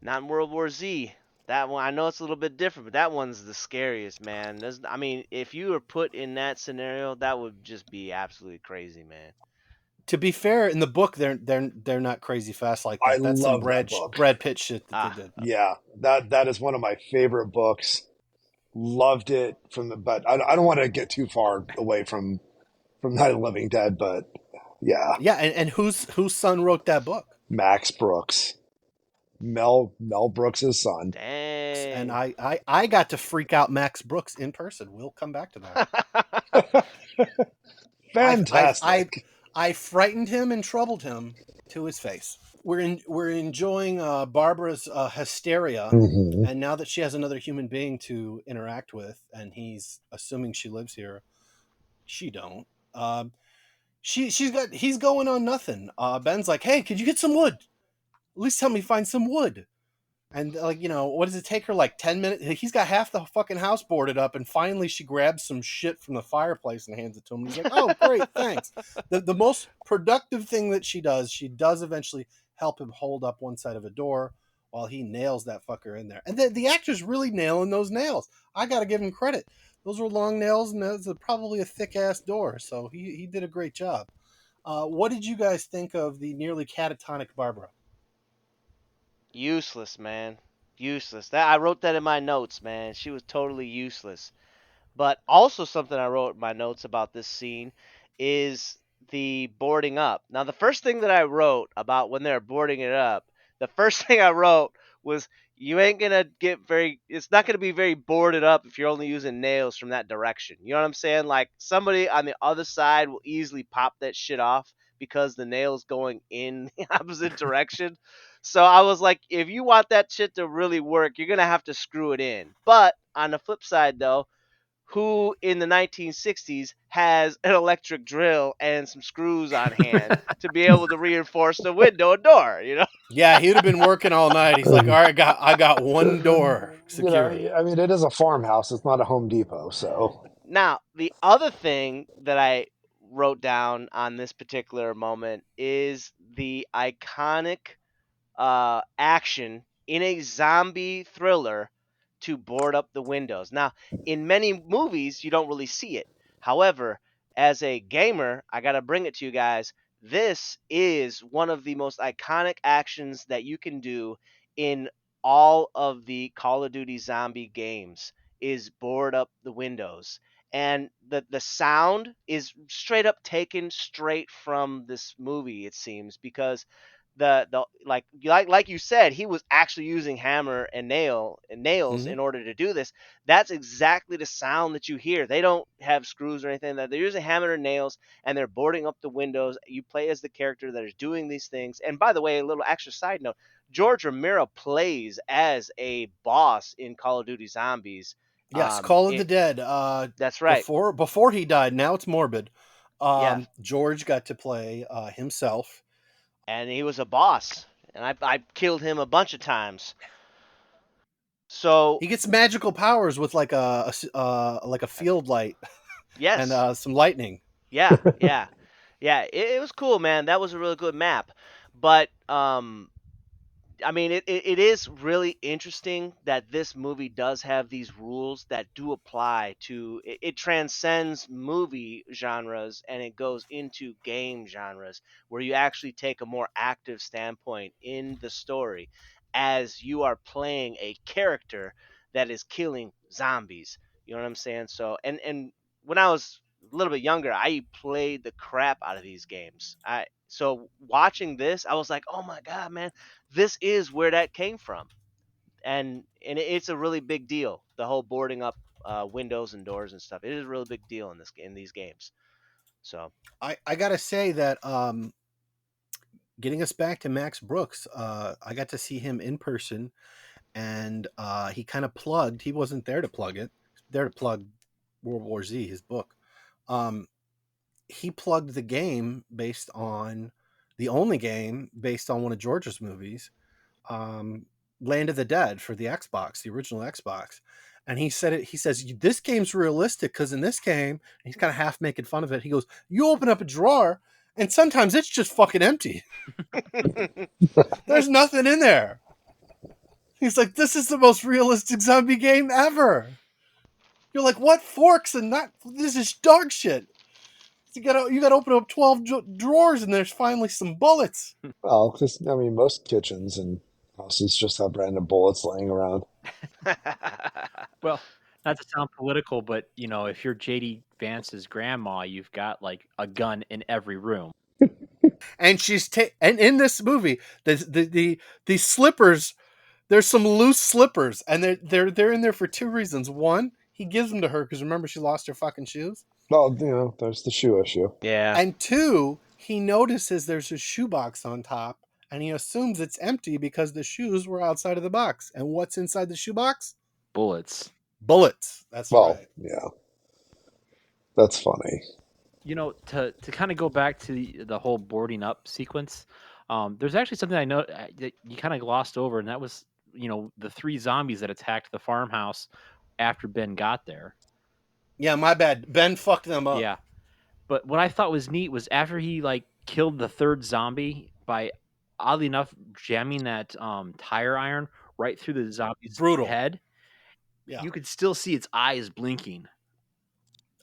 Not in World War Z. That one, I know it's a little bit different, but that one's the scariest, man. I mean, if you were put in that scenario, that would just be absolutely crazy, man. To be fair, in the book, they're not crazy fast like I that. That's some love that book. Brad Pitt shit that they Ah, did. Yeah, that is one of my favorite books. Loved it but I don't want to get too far away from Night of the Living Dead, but yeah, Yeah, and whose son wrote that book? Max Brooks, Mel Brooks's son. And dang. I got to freak out Max Brooks in person. We'll come back to that. I I I Fantastic. I frightened him and troubled him to his face. We're enjoying Barbara's hysteria, Hmm. and now that she has another human being to interact with, and he's assuming she lives here, she don't. He's going on nothing. Ben's like, hey, could you get some wood? At least help me find some wood. And like, what does it take her, like 10 minutes? He's got half the fucking house boarded up, and finally she grabs some shit from the fireplace and hands it to him. He's like, oh, great, thanks. The most productive thing that she does eventually help him hold up one side of a door while he nails that fucker in there. And the actor's really nailing those nails. I got to give him credit. Those were long nails, and that's probably a thick ass door. So he did a great job. What did you guys think of the nearly catatonic Barbara? Useless, man. Useless. That I wrote that in my notes, man. She was totally useless. But also something I wrote in my notes about this scene is the boarding up. Now, the first thing that I wrote about when they're boarding it up, the first thing I wrote was you ain't gonna get very. It's not gonna be very boarded up if you're only using nails from that direction. You know what I'm saying? Like somebody on the other side will easily pop that shit off because the nail's going in the opposite direction. So I was like, if you want that shit to really work, you're gonna have to screw it in. But on the flip side, though, who in the 1960s has an electric drill and some screws on hand to be able to reinforce the window and door, you know? Yeah, he would have been working all night. He's like, all right, I got one door You know, secured. I mean, it is a farmhouse. It's not a Home Depot, so Now, the other thing that I wrote down on this particular moment is the iconic action in a zombie thriller to board up the windows. Now, in many movies, you don't really see it. However, as a gamer, I got to bring it to you guys. this is one of the most iconic actions that you can do in all of the Call of Duty zombie games is board up the windows. And the sound is straight up taken straight from this movie, it seems, because the like you said, he was actually using hammer and nails Mhm. in order to do this. That's exactly the sound that you hear. They don't have screws or anything. That they're using hammer and nails, and they're boarding up the windows. You play as the character that is doing these things. And by the way, a little extra side note: George Romero plays as a boss in Call of Duty Zombies. Yes, Call of the Dead. That's right. Before he died, now it's morbid. Yeah, George got to play himself. and he was a boss, and I killed him a bunch of times. So He gets magical powers with like like a field light and yes, some lightning. yeah, yeah, yeah. It was cool, man. That was a really good map. But I mean, it is really interesting that this movie does have these rules that do apply to it. It transcends movie genres and it goes into game genres where you actually take a more active standpoint in the story as you are playing a character that is killing zombies. You know what I'm saying? So, and when I was a little bit younger, I played the crap out of these games. I so watching this, I was like, "Oh my god, man, this is where that came from," and it's a really big deal. The whole boarding up windows and doors and stuff. It is a really big deal in these games. So I gotta say that getting us back to Max Brooks, I got to see him in person, and he kind of plugged. He wasn't there to plug it. There to plug World War Z, his book. Um, he plugged the game based on the only game based on one of George's movies, um, Land of the Dead for the Xbox, the original Xbox. And he said it. He says this game's realistic because in this game, he's kind of half making fun of it. He goes, "You open up a drawer, and sometimes it's just fucking empty. There's nothing in there." He's like, "This is the most realistic zombie game ever." You're like, "What forks and not? This is dog shit." You gotta open up 12 drawers, and there's finally some bullets. Well, because I mean, most kitchens and houses just have random bullets laying around. Well, not to sound political, but if you're JD Vance's grandma, you've got like a gun in every room. And and in this movie, the slippers. There's some loose slippers, and they're in there for two reasons. One, he gives them to her because remember she lost her fucking shoes. Well, there's the shoe issue. yeah, And two, he notices there's a shoebox on top, and he assumes it's empty because the shoes were outside of the box. And what's inside the shoebox? Bullets. Bullets. That's Well, right. yeah, that's funny. To kind of go back to the whole boarding up sequence, there's actually something I know that you kind of glossed over, and that was the three zombies that attacked the farmhouse after Ben got there. Yeah, my bad. Ben fucked them up. Yeah, but what I thought was neat was after he like killed the third zombie by oddly enough jamming that tire iron right through the zombie's Brutal. head. Yeah. You could still see its eyes blinking.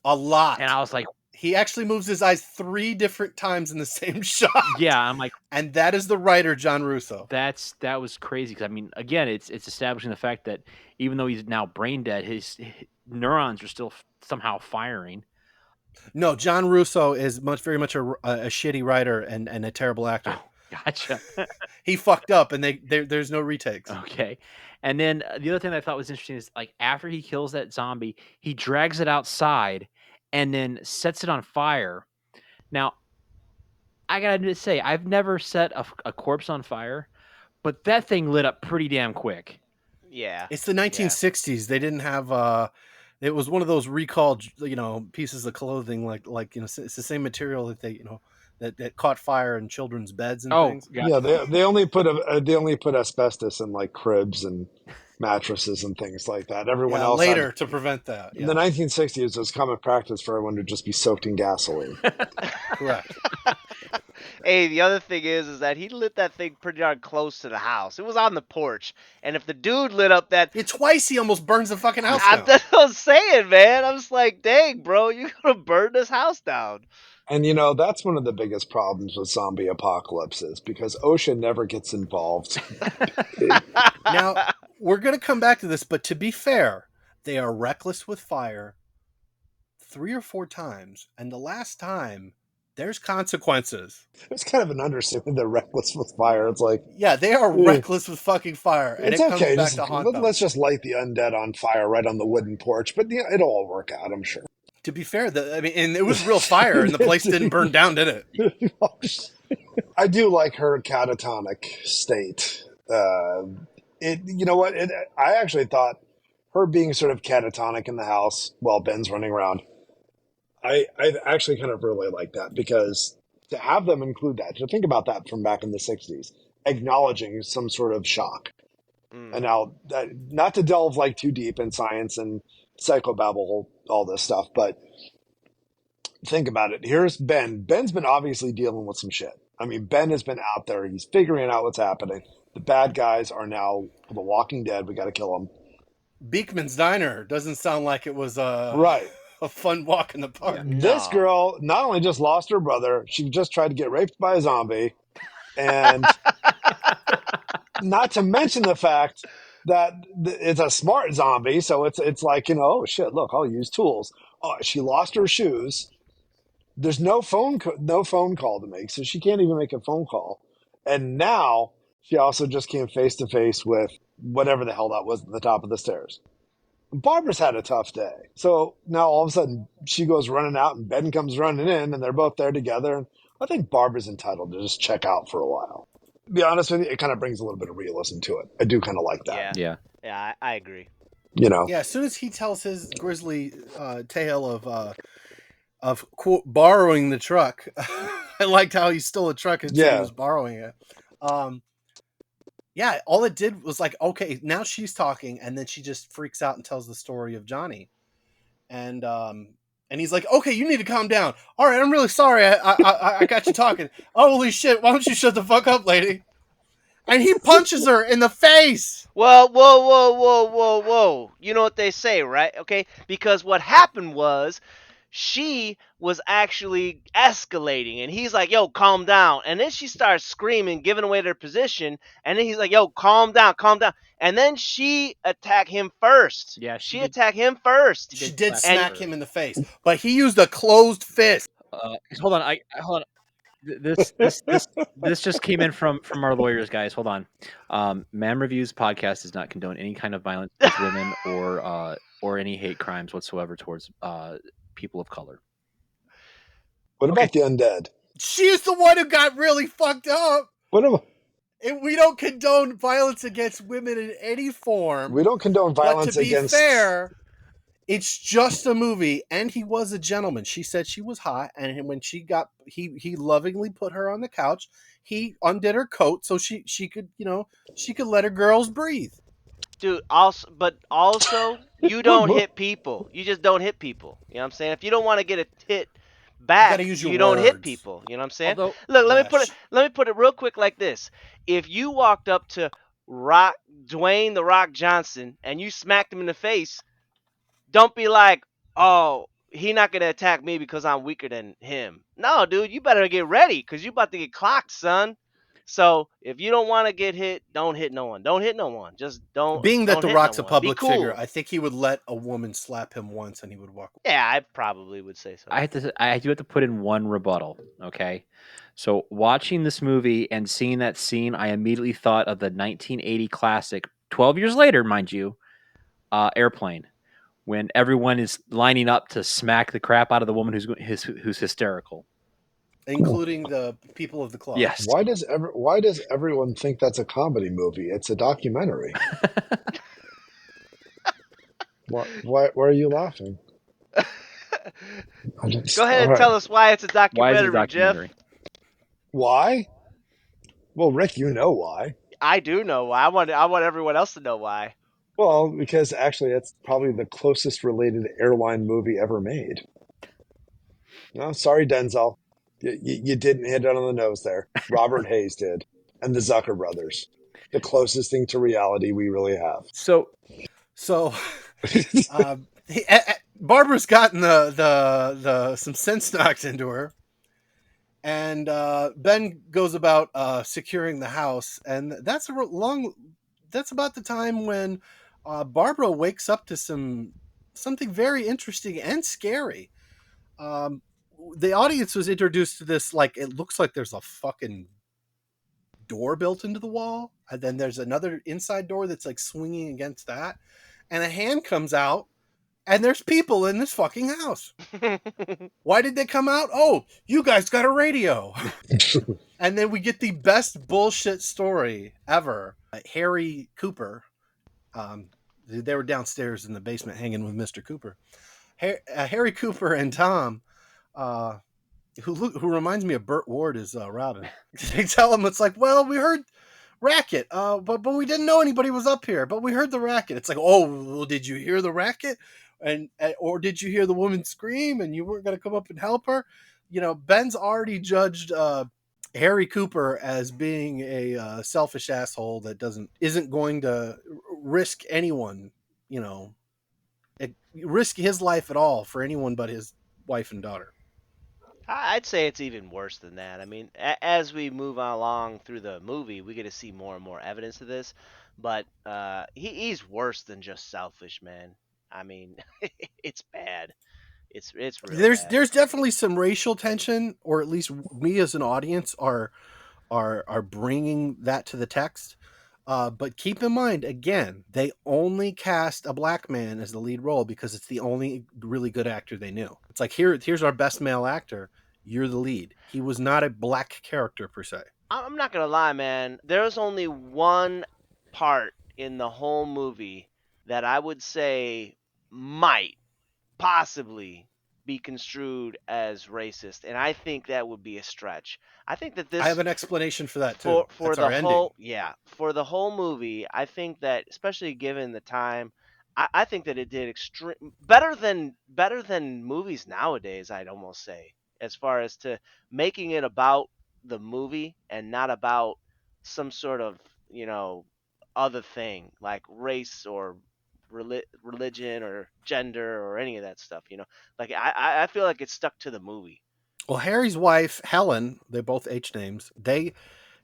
A lot. And I was like, he actually moves his eyes 3 different times in the same shot. yeah, I'm like, and that is the writer John Russo. that was crazy because I mean, again, it's establishing the fact that even though he's now brain dead, his neurons are still somehow firing. No, John Russo is very much a shitty writer and a terrible actor. Oh, gotcha. He fucked up, and there's no retakes. Okay. And then the other thing that I thought was interesting is like after he kills that zombie, he drags it outside and then sets it on fire. Now, I gotta say, I've never set a corpse on fire, but that thing lit up pretty damn quick. yeah. It's the 1960s. They didn't have. It was one of those recalled, pieces of clothing, like it's the same material that they, that caught fire in children's beds and things. Yeah, they only put asbestos in like cribs and mattresses and things like that. Everyone else later to prevent that. In the 1960s, it was common practice for everyone to just be soaked in gasoline. Correct. Hey, the other thing is that he lit that thing pretty darn close to the house. It was on the porch, and if the dude lit up that, Twice he almost burns the fucking house down. that's what I'm saying, man. I'm just like, dang, bro, you gonna burn this house down? And that's one of the biggest problems with zombie apocalypses because OSHA never gets involved. Now, we're going to come back to this, but to be fair, they are reckless with fire 3 or 4 times, and the last time, there's consequences. It's kind of an understatement. They're reckless with fire. It's like, Yeah, they are Yeah. reckless with fucking fire, and it's it comes okay. back to haunt them. Let's just light the undead on fire right on the wooden porch. But it'll all work out, I'm sure. To be fair, and it was real fire, and the place didn't burn down, did it? I do like her catatonic state. You know what? I actually thought her being sort of catatonic in the house while Ben's running around. I actually kind of really like that because to have them include that, to think about that from back in the 60s, acknowledging some sort of shock. And now, not to delve like too deep in science and psychobabble, all this stuff, but think about it. Here's Ben. Ben's been obviously dealing with some shit. I mean, Ben has been out there. He's figuring out what's happening. The bad guys are now the Walking Dead. We got to kill them. Beekman's Diner doesn't sound like it was Right. a fun walk in the park. No. This girl not only just lost her brother, she just tried to get raped by a zombie. And not to mention the fact that it's a smart zombie. So it's like, oh, shit, look, I'll use tools. Oh, she lost her shoes. There's no phone call to make, so she can't even make a phone call. And now she also just came face to face with whatever the hell that was at the top of the stairs. Barbara's had a tough day. So now all of a sudden she goes running out and Ben comes running in and they're both there together. And I think Barbara's entitled to just check out for a while. To be honest with you, it kind of brings a little bit of realism to it. I do kind of like that. Yeah. Yeah, I agree. Yeah, as soon as he tells his grisly tale of quote borrowing the truck, I liked how he stole a truck and said he was borrowing it. Yeah, all it did was like, okay, now she's talking, and then she just freaks out and tells the story of Johnny, and he's like, okay, you need to calm down. All right, I'm really sorry, I got you talking. Holy shit, why don't you shut the fuck up, lady? And he punches her in the face. Well, whoa. You know what they say, right? Okay, because what happened was she was actually escalating, and he's like, yo, calm down. And then she starts screaming, giving away their position, and then he's like, yo, calm down. And then she attacked him first. Yeah, she attacked him first. She did smack him in the face, but he used a closed fist. Hold on. Hold on. This just came in from our lawyers, guys. Hold on. Man Reviews podcast does not condone any kind of violence towards women or any hate crimes whatsoever towards people of color. What about the undead? She's the one who got really fucked up. We don't condone violence against women in any form. We don't condone violence against... But to be fair, it's just a movie, and he was a gentleman. She said she was hot, and when she got, he lovingly put her on the couch. He undid her coat so she could, she could let her girls breathe. Dude, also, you don't hit people. You just don't hit people. You know what I'm saying? If you don't want to get a hit back, you don't hit people. You know what I'm saying? Look, let me put it real quick like this. If you walked up to Dwayne the Rock Johnson and you smacked him in the face, don't be like, oh, he not gonna attack me because I'm weaker than him. No, dude, you better get ready because you about to get clocked, son. So if you don't want to get hit, don't hit no one. Don't hit no one. Just don't. Being that The Rock's a public cool. figure, I think he would let a woman slap him once and he would walk away. Yeah, I probably would say so. I do have to put in one rebuttal. Okay, so watching this movie and seeing that scene, I immediately thought of the 1980 classic. 12 years later, mind you, Airplane, when everyone is lining up to smack the crap out of the woman who's hysterical. Including the people of the club. Yes. Why does everyone think that's a comedy movie? It's a documentary. Why are you laughing? Go ahead and tell us why it's a documentary, Jeff. Why? Well, Rick, you know why. I do know why. I want everyone else to know why. Well, because actually it's probably the closest related airline movie ever made. No, sorry, Denzel. You didn't hit it on the nose there. Robert Hayes did, and the Zucker brothers. The closest thing to reality we really have. So Barbara's gotten the some sense knocked into her, and Ben goes about securing the house, and that's That's about the time when Barbara wakes up to something very interesting and scary. Um, the audience was introduced to this like it looks like there's a fucking door built into the wall, and then there's another inside door that's like swinging against that, and a hand comes out, and there's people in this fucking house. Why did they come out? Oh, you guys got a radio. And then we get the best bullshit story ever. Harry Cooper, they were downstairs in the basement hanging with Mr. Cooper. Harry Cooper and Tom, who reminds me of Burt Ward as Robin. They tell him it's like, well, we heard racket, but we didn't know anybody was up here, but we heard the racket. It's like, oh, well, did you hear the racket? And or did you hear the woman scream and you weren't going to come up and help her? You know, Ben's already judged Harry Cooper as being a selfish asshole that isn't going to risk anyone, you know, risk his life at all for anyone but his wife and daughter. I'd say it's even worse than that. I mean, as we move along through the movie, we get to see more and more evidence of this. But he's worse than just selfish, man. I mean, it's bad. It's real bad. There's definitely some racial tension, or at least we as an audience are bringing that to the text. But keep in mind, again, they only cast a black man as the lead role because it's the only really good actor they knew. It's like, here's our best male actor. You're the lead. He was not a black character per se. I'm not gonna lie, man. There's only one part in the whole movie that I would say might possibly be construed as racist, and I think that would be a stretch. I think that this I have an explanation for that too. for That's our the ending. whole for the whole movie, I think that especially given the time, I think that it did extreme better than movies nowadays. I'd almost say, as far as to making it about the movie and not about some sort of other thing like race or religion or gender or any of that stuff. Like I feel like it's stuck to the movie. Well, Harry's wife, Helen, they both H names.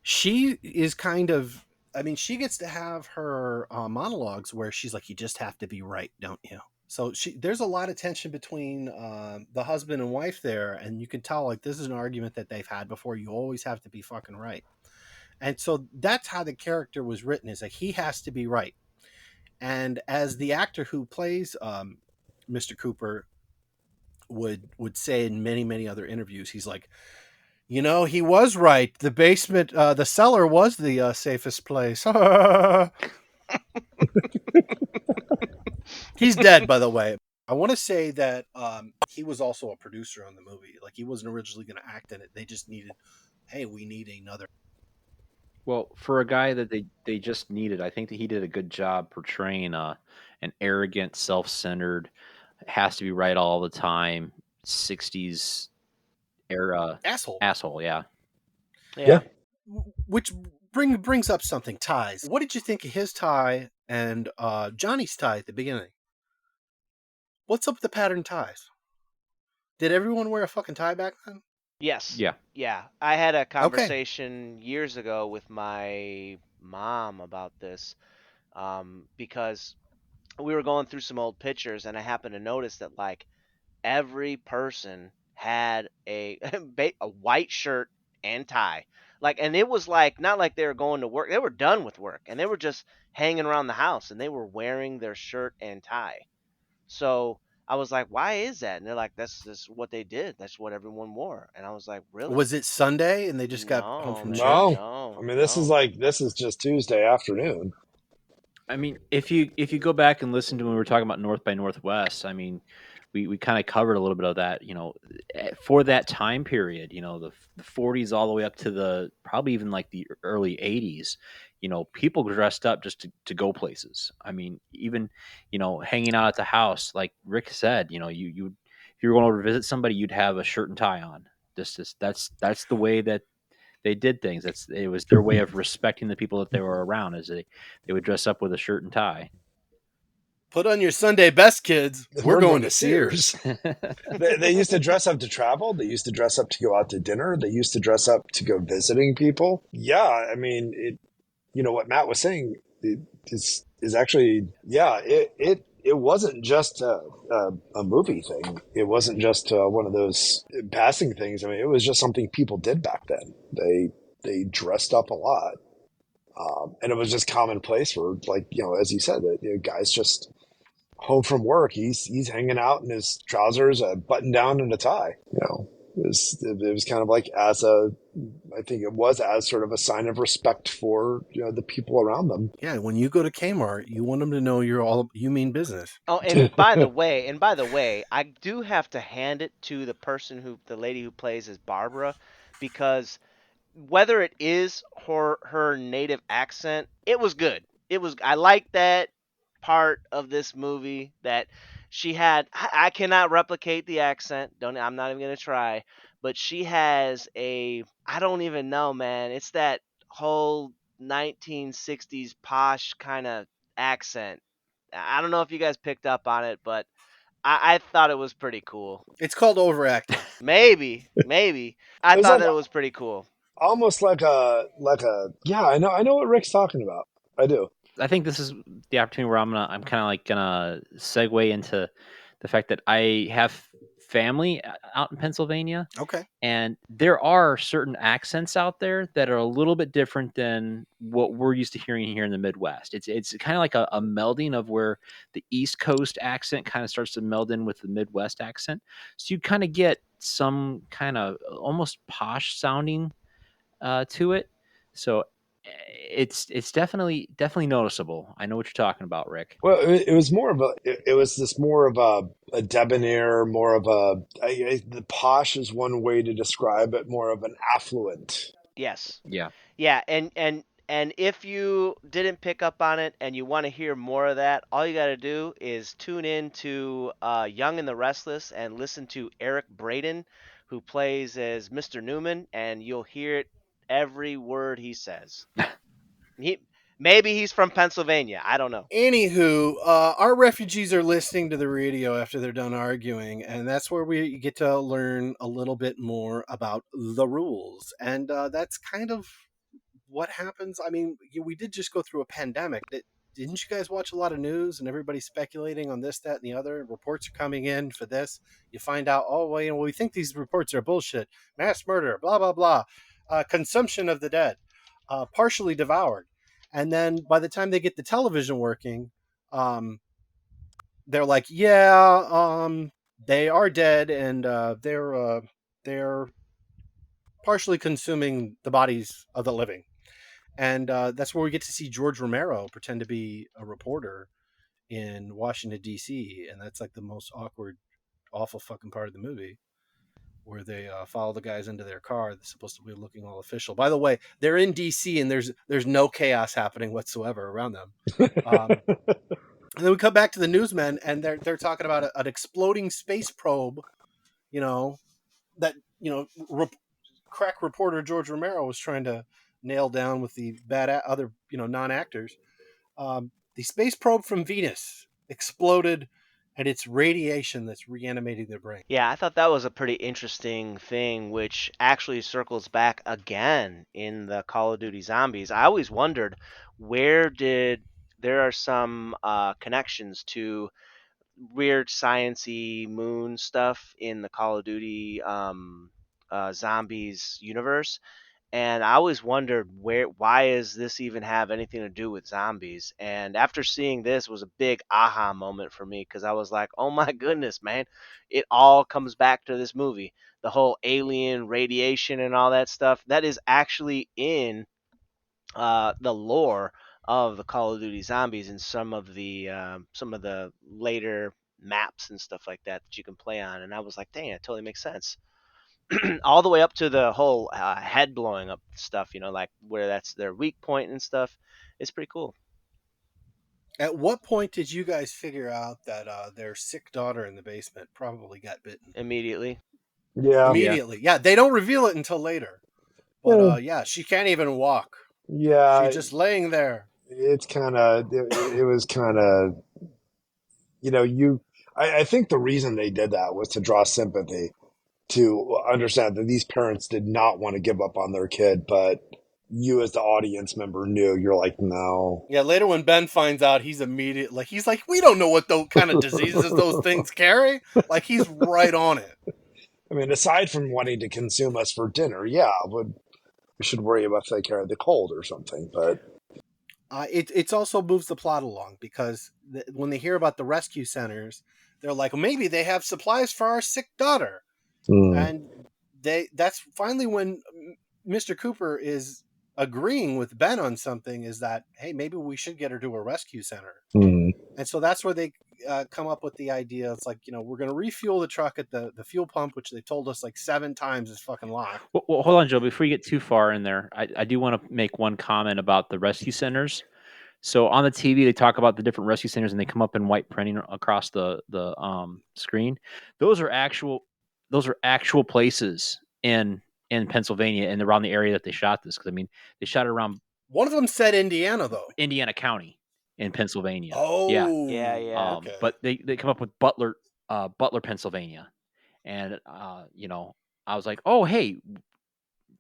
She is kind of, I mean, she gets to have her monologues where she's like, "You just have to be right, don't you?" So there's a lot of tension between the husband and wife there, and you can tell like this is an argument that they've had before. You always have to be fucking right, and so that's how the character was written. Is like he has to be right, and as the actor who plays Mr. Cooper would say in many other interviews, he's like, you know, he was right. The basement, the cellar was the safest place. He's dead, by the way. I want to say that he was also a producer on the movie. Like, he wasn't originally going to act in it. They just needed, hey, we need another. Well, for a guy that they just needed, I think that he did a good job portraying an arrogant, self-centered, has to be right all the time, 60s era Asshole. Yeah. Yeah. Which brings up something, ties. What did you think of his tie and Johnny's tie at the beginning? What's up with the pattern ties? Did everyone wear a fucking tie back then? Yes. Yeah. Yeah. I had a conversation years ago with my mom about this because we were going through some old pictures, and I happened to notice that like every person had a a white shirt and tie. Like, and it was like not like they were going to work; they were done with work, and they were just hanging around the house, and they were wearing their shirt and tie. So I was like, "Why is that?" And they're like, "That's what they did. That's what everyone wore." And I was like, "Really?" Was it Sunday and they just got home from man, church? No. no. I mean, this is just Tuesday afternoon. I mean, if you go back and listen to when we were talking about North by Northwest, I mean, we kind of covered a little bit of that, for that time period, the 40s all the way up to the probably even like the early 80s, people dressed up just to go places. I mean, even, hanging out at the house, like Rick said, you if you were going over to visit somebody, you'd have a shirt and tie on. That's the way that they did things. It was their way of respecting the people that they were around. Is they would dress up with a shirt and tie. Put on your Sunday best, kids. We're going to Sears. Sears. They used to dress up to travel. They used to dress up to go out to dinner. They used to dress up to go visiting people. Yeah, I mean, what Matt was saying is actually, yeah, it wasn't just a movie thing. It wasn't just one of those passing things. I mean, it was just something people did back then. They dressed up a lot. And it was just commonplace for, like, as you said, that guys just home from work, he's hanging out in his trousers, a button down, and a tie. It was kind of like I think it was as sort of a sign of respect for the people around them. Yeah, when you go to Kmart, you want them to know you mean business. Oh, and by the way, I do have to hand it to the lady who plays as Barbara, because whether it is her native accent, it was good. I like that part of this movie that she had. I cannot replicate the accent. Don't I'm not even gonna try. But she has I don't even know, man. It's that whole 1960s posh kind of accent. I don't know if you guys picked up on it, but I thought it was pretty cool. It's called overacting. Maybe. I It was thought like that it was pretty cool. almost like a yeah. I know what Rick's talking about. I do. I think this is the opportunity where I'm kind of like gonna segue into the fact that I have family out in Pennsylvania, Okay. and there are certain accents out there that are a little bit different than what we're used to hearing here in the Midwest. It's kind of like a melding of where the East Coast accent kind of starts to meld in with the Midwest accent, so you kind of get some kind of almost posh sounding to it. So it's definitely noticeable. I know what you're talking about, Rick. Well, it was more of it was this more of a debonair, more of the posh is one way to describe it, more of an affluent. Yes. Yeah. Yeah, and if you didn't pick up on it and you want to hear more of that, all you got to do is tune in to Young and the Restless and listen to Eric Braeden, who plays as Mr. Newman, and you'll hear it every word he says. He Maybe he's from Pennsylvania. I don't know. Anywho, our refugees are listening to the radio after they're done arguing, and that's where we get to learn a little bit more about the rules. And that's kind of what happens. I mean, we did just go through a pandemic. Didn't you guys watch a lot of news and everybody's speculating on this, that, and the other? Reports are coming in for this. You find out, oh, well, we think these reports are bullshit. Mass murder, blah, blah, blah. Consumption of the dead, partially devoured. And then by the time they get the television working, they're like, yeah, they are dead, and they're partially consuming the bodies of the living. And that's where we get to see George Romero pretend to be a reporter in Washington, D.C. And that's like the most awkward, awful fucking part of the movie, where they follow the guys into their car. They're supposed to be looking all official. By the way, they're in D.C. and there's no chaos happening whatsoever around them. And then we come back to the newsmen, and they're talking about an exploding space probe, that crack reporter George Romero was trying to nail down with the other non-actors. The space probe from Venus exploded, and it's radiation that's reanimating their brain. Yeah, I thought that was a pretty interesting thing, which actually circles back again in the Call of Duty Zombies. I always wondered there are some connections to weird sciency moon stuff in the Call of Duty Zombies universe. And I always wondered why does this even have anything to do with zombies? And after seeing this was a big aha moment for me, because I was like, oh my goodness, man, it all comes back to this movie. The whole alien radiation and all that stuff that is actually in the lore of the Call of Duty Zombies and some of the later maps and stuff like that that you can play on. And I was like, dang, it totally makes sense. All the way up to the whole head blowing up stuff, like where that's their weak point and stuff. It's pretty cool. At what point did you guys figure out that their sick daughter in the basement probably got bitten? Immediately. Yeah. immediately. Yeah, they don't reveal it until later. But yeah, she can't even walk. Yeah. She's just laying there. It's kind of, it was kind of, I think the reason they did that was to draw sympathy, to understand that these parents did not want to give up on their kid, but you as the audience member knew. You're like, no. Yeah, later when Ben finds out, he's like, we don't know what those kind of diseases those things carry. Like, he's right on it. I mean, aside from wanting to consume us for dinner, yeah, we should worry about if they carry the cold or something. But It's also moves the plot along because when they hear about the rescue centers, they're like, maybe they have supplies for our sick daughter. And that's finally when Mr. Cooper is agreeing with Ben on something, is that, hey, maybe we should get her to a rescue center. And so that's where they come up with the idea. It's like, we're going to refuel the truck at the fuel pump, which they told us like 7 times is fucking locked. Well, hold on, Joe. Before you get too far in there, I do want to make one comment about the rescue centers. So on the TV, they talk about the different rescue centers, and they come up in white printing across the screen. Those are actual places in Pennsylvania and around the area that they shot this. Because I mean, they shot it around One of them said Indiana, though. Indiana County in Pennsylvania. Oh, Yeah. okay. But they come up with Butler, Pennsylvania, and I was like, oh hey,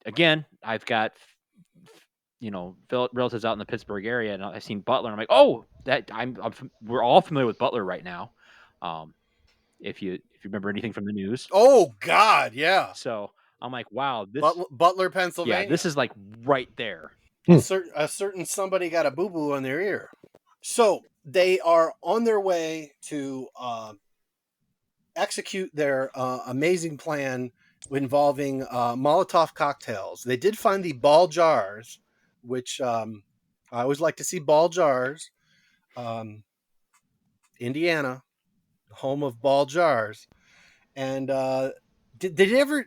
again, I've got relatives out in the Pittsburgh area, and I've seen Butler. And I'm like, oh, we're all familiar with Butler right now. If you remember anything from the news. Oh God, yeah. So I'm like, wow, this Butler, Pennsylvania. Yeah, this is like right there. A certain somebody got a boo boo on their ear. So they are on their way to execute their amazing plan involving Molotov cocktails. They did find the ball jars, which I always like to see ball jars. Indiana, home of ball jars. And did they ever?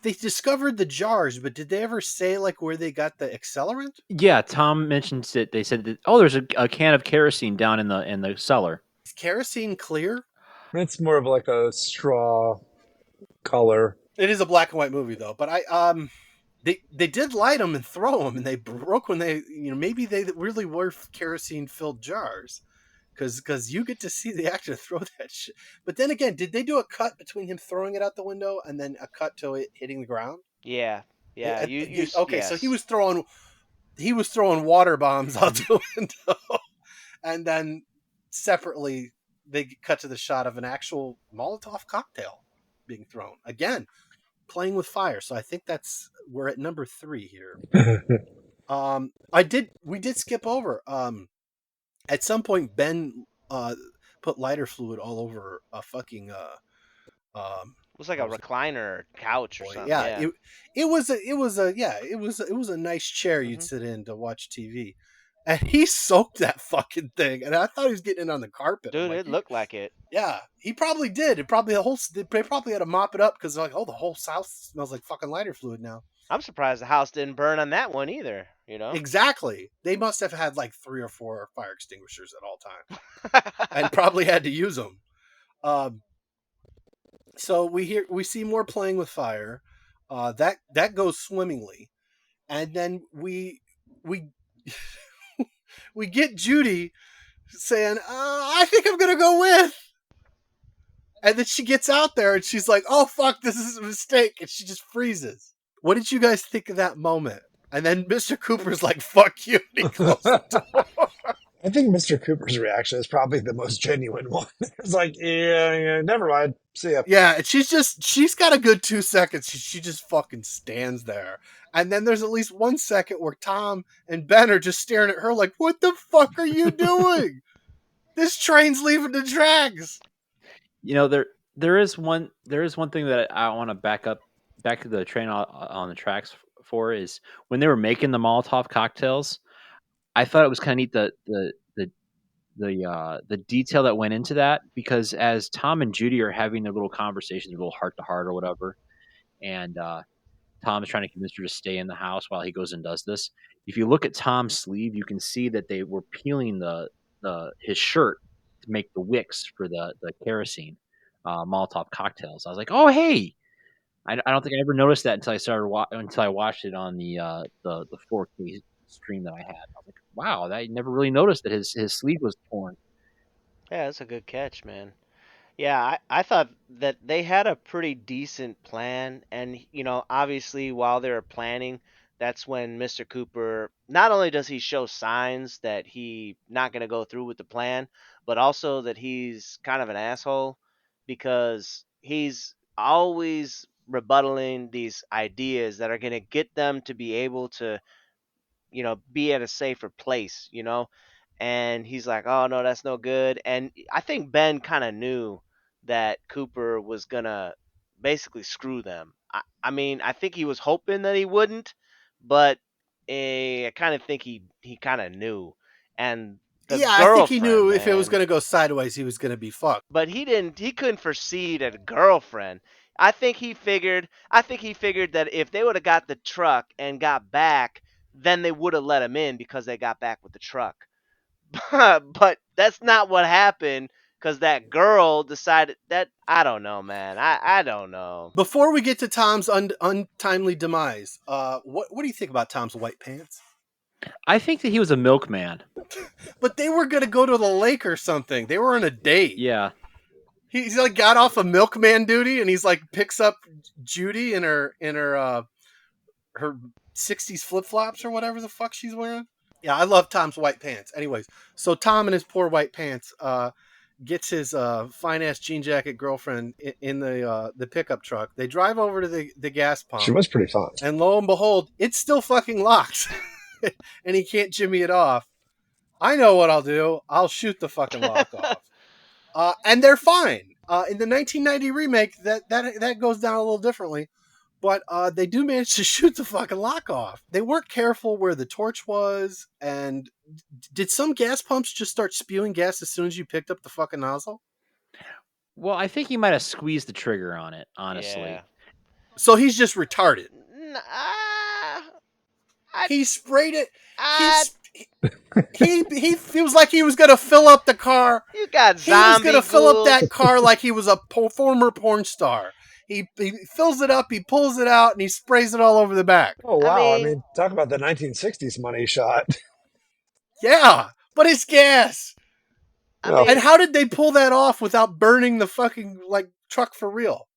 They discovered the jars, but did they ever say like where they got the accelerant? Yeah, Tom mentions it. They said that, there's a can of kerosene down in the cellar. Is kerosene clear? it's more of like a straw color. It is a black and white movie though, but they did light them and throw them, and they broke when they maybe they really were kerosene filled jars, because you get to see the actor throw that shit. But then again, did they do a cut between him throwing it out the window and then a cut to it hitting the ground? Yeah. Okay, yes. so he was throwing water bombs out the window, and then separately they cut to the shot of an actual Molotov cocktail being thrown. Again, playing with fire. So I think we're at number 3 here. We did skip over. At some point, Ben put lighter fluid all over a fucking It was like a recliner couch or something. yeah. It was a nice chair you'd Mhm. sit in to watch TV, and he soaked that fucking thing, and I thought he was getting it on the carpet. Dude, Like, it looked like it. yeah, he probably did. They probably had to mop it up because like, oh, the whole house smells like fucking lighter fluid now. I'm surprised the house didn't burn on that one either. Exactly. They must have had like 3 or 4 fire extinguishers at all times, and probably had to use them. So we see more playing with fire. That goes swimmingly, and then we we get Judy saying, "I think I'm gonna go with." And then she gets out there and she's like, "Oh fuck, this is a mistake," and she just freezes. What did you guys think of that moment? And then Mr. Cooper's like, "Fuck you," and he closed the door. I think Mr. Cooper's reaction is probably the most genuine one. It's like, yeah, never mind. See ya. Yeah, and she's got a good 2 seconds. She just fucking stands there. And then there's at least 1 second where Tom and Ben are just staring at her like, "What the fuck are you doing? This train's leaving the tracks." There is one thing that I want to back to the train on the tracks for, is when they were making the Molotov cocktails. I thought it was kind of neat the detail that went into that, because as Tom and Judy are having their little conversations, their little heart to heart or whatever, and Tom is trying to convince her to stay in the house while he goes and does this. If you look at Tom's sleeve, you can see that they were peeling his shirt to make the wicks for the kerosene Molotov cocktails. I was like, oh hey, I don't think I ever noticed that until I watched it on the 4K stream that I had. I was like, wow, I never really noticed that his sleeve was torn. Yeah, that's a good catch, man. Yeah, I thought that they had a pretty decent plan. And, obviously, while they were planning, that's when Mr. Cooper, not only does he show signs that he not going to go through with the plan, but also that he's kind of an asshole because he's always rebuttaling these ideas that are going to get them to be able to be at a safer place, And he's like, oh, no, that's no good. And I think Ben kind of knew that Cooper was going to basically screw them. I mean, I think he was hoping that he wouldn't, but I kind of think he kind of knew. And the Yeah, I think he girlfriend, knew if it was man. going to go sideways, he was going to be fucked. But he couldn't foresee that a girlfriend. I think he figured that if they would have got the truck and got back, then they would have let him in because they got back with the truck. But that's not what happened because that girl decided that I don't know, man. I don't know. Before we get to Tom's untimely demise, what do you think about Tom's white pants? I think that he was a milkman. But they were going to go to the lake or something. They were on a date. Yeah. He's like got off of milkman duty, and he's like picks up Judy in her 60s flip flops or whatever the fuck she's wearing. Yeah, I love Tom's white pants. Anyways, so Tom and his poor white pants gets his fine ass jean jacket girlfriend in the pickup truck. They drive over to the gas pump. She was pretty fun. And lo and behold, it's still fucking locked. And he can't jimmy it off. I know what I'll do. I'll shoot the fucking lock off. And they're fine. In the 1990 remake, that goes down a little differently. But they do manage to shoot the fucking lock off. They weren't careful where the torch was. And did some gas pumps just start spewing gas as soon as you picked up the fucking nozzle? Well, I think he might have squeezed the trigger on it, honestly. Yeah. So he's just retarded. He sprayed it. He feels like he was going to fill up the car. You got zombie He was going to fill up ghouls. that car like he was a former porn star. He fills it up, he pulls it out, and he sprays it all over the back. Oh, wow. I mean- mean, talk about the 1960s money shot. Yeah, but it's gas. I mean, And how did they pull that off without burning the fucking truck for real?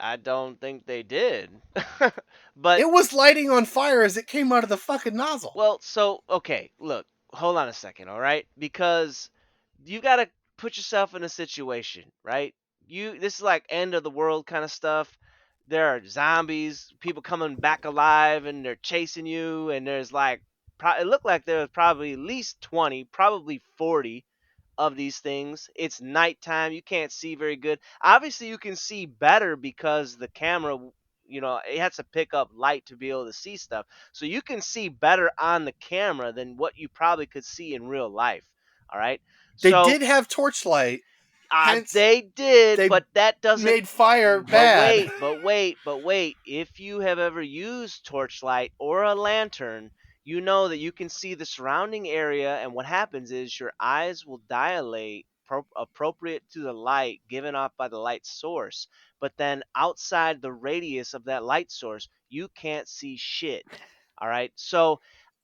I don't think they did. But It was lighting on fire as it came out of the fucking nozzle. well, so okay, look, hold on a second, all right? Because you got to put yourself in a situation, right? This is like end of the world kind of stuff. There are zombies, people coming back alive, and they're chasing you. And there's like, it looked like there was probably at least 20, probably 40 of these things. It's nighttime. You can't see very good. Obviously, you can see better because the camera, it has to pick up light to be able to see stuff. So you can see better on the camera than what you probably could see in real life. All right. They did have torchlight. Hence, They did, they but that doesn't made fire bad. But wait. If you have ever used torchlight or a lantern, you know that you can see the surrounding area, and what happens is your eyes will dilate appropriate to the light given off by the light source. But then outside the radius of that light source, you can't see shit. All right? So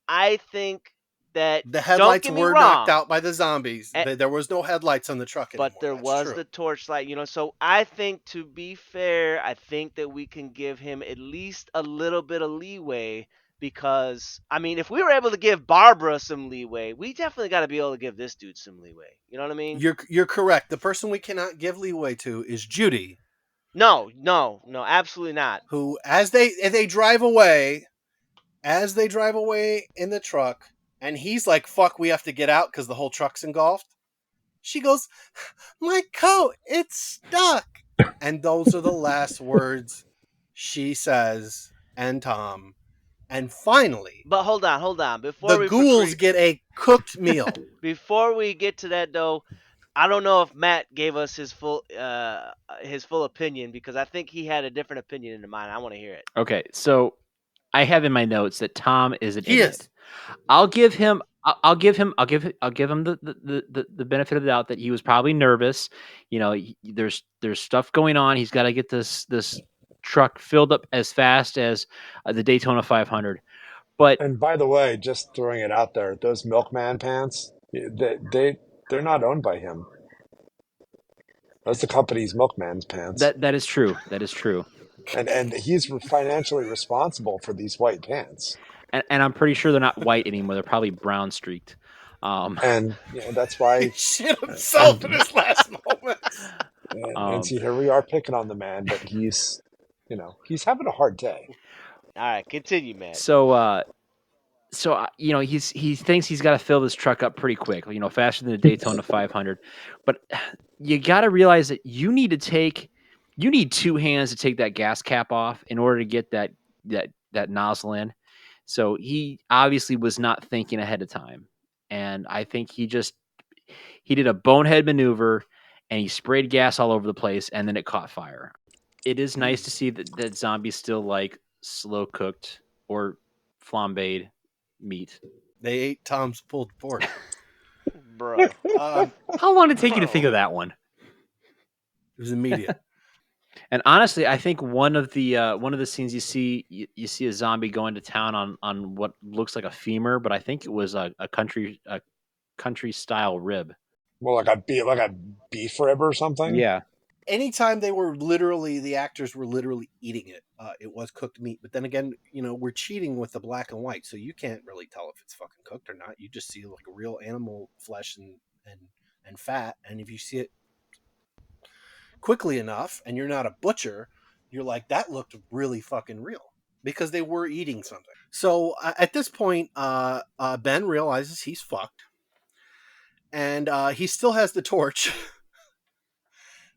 I think that The headlights don't get me were wrong, knocked out by the zombies. Eh, There was no headlights on the truck anymore. but there That's was true. the torchlight, So I think, to be fair, I think that we can give him at least a little bit of leeway because, I mean, if we were able to give Barbara some leeway, we definitely got to be able to give this dude some leeway. You know what I mean? You're correct. The person we cannot give leeway to is Judy, No, absolutely not. who, as they drive away in the truck, and he's like, "Fuck, we have to get out because the whole truck's engulfed." She goes, "My coat, it's stuck," and those are the last words she says, and Tom. And finally, But hold on. the ghouls get a cooked meal. Before we get to that, though, I don't know if Matt gave us his full opinion because I think he had a different opinion in mind. I want to hear it. Okay, so I have in my notes that Tom is an He idiot. is. I'll give him the benefit of the doubt that he was probably nervous. There's stuff going on. He's got to get this truck filled up as fast as the Daytona 500. But And by the way, just throwing it out there, those milkman pants, they're not owned by him. That's the company's milkman's pants. that is true. That is true. And he's financially responsible for these white pants. And I'm pretty sure they're not white anymore. They're probably brown streaked. And that's He why shit himself in and, his last moments. and see, here we are picking on the man, but he's having a hard day. All right, continue, man. So he thinks he's got to fill this truck up pretty quick, faster than the Daytona 500. But you got to realize that you need two hands to take that gas cap off in order to get that nozzle in. So he obviously was not thinking ahead of time, and I think he did a bonehead maneuver and he sprayed gas all over the place, and then it caught fire. It is nice to see that zombies still like slow cooked or flambéed meat. They ate Tom's pulled pork. Bro. How long did it take you to think of that one? It was immediate. And honestly, I think one of the scenes you see a zombie go into town on what looks like a femur, but I think it was a country style rib. More like a beef rib or something. Yeah. Anytime the actors were literally eating it, it was cooked meat. But then again, we're cheating with the black and white, so you can't really tell if it's fucking cooked or not. You just see like a real animal flesh and fat, and if you see it quickly enough, and you're not a butcher, you're like, that looked really fucking real because they were eating something. So at this point, Ben realizes he's fucked, and he still has the torch.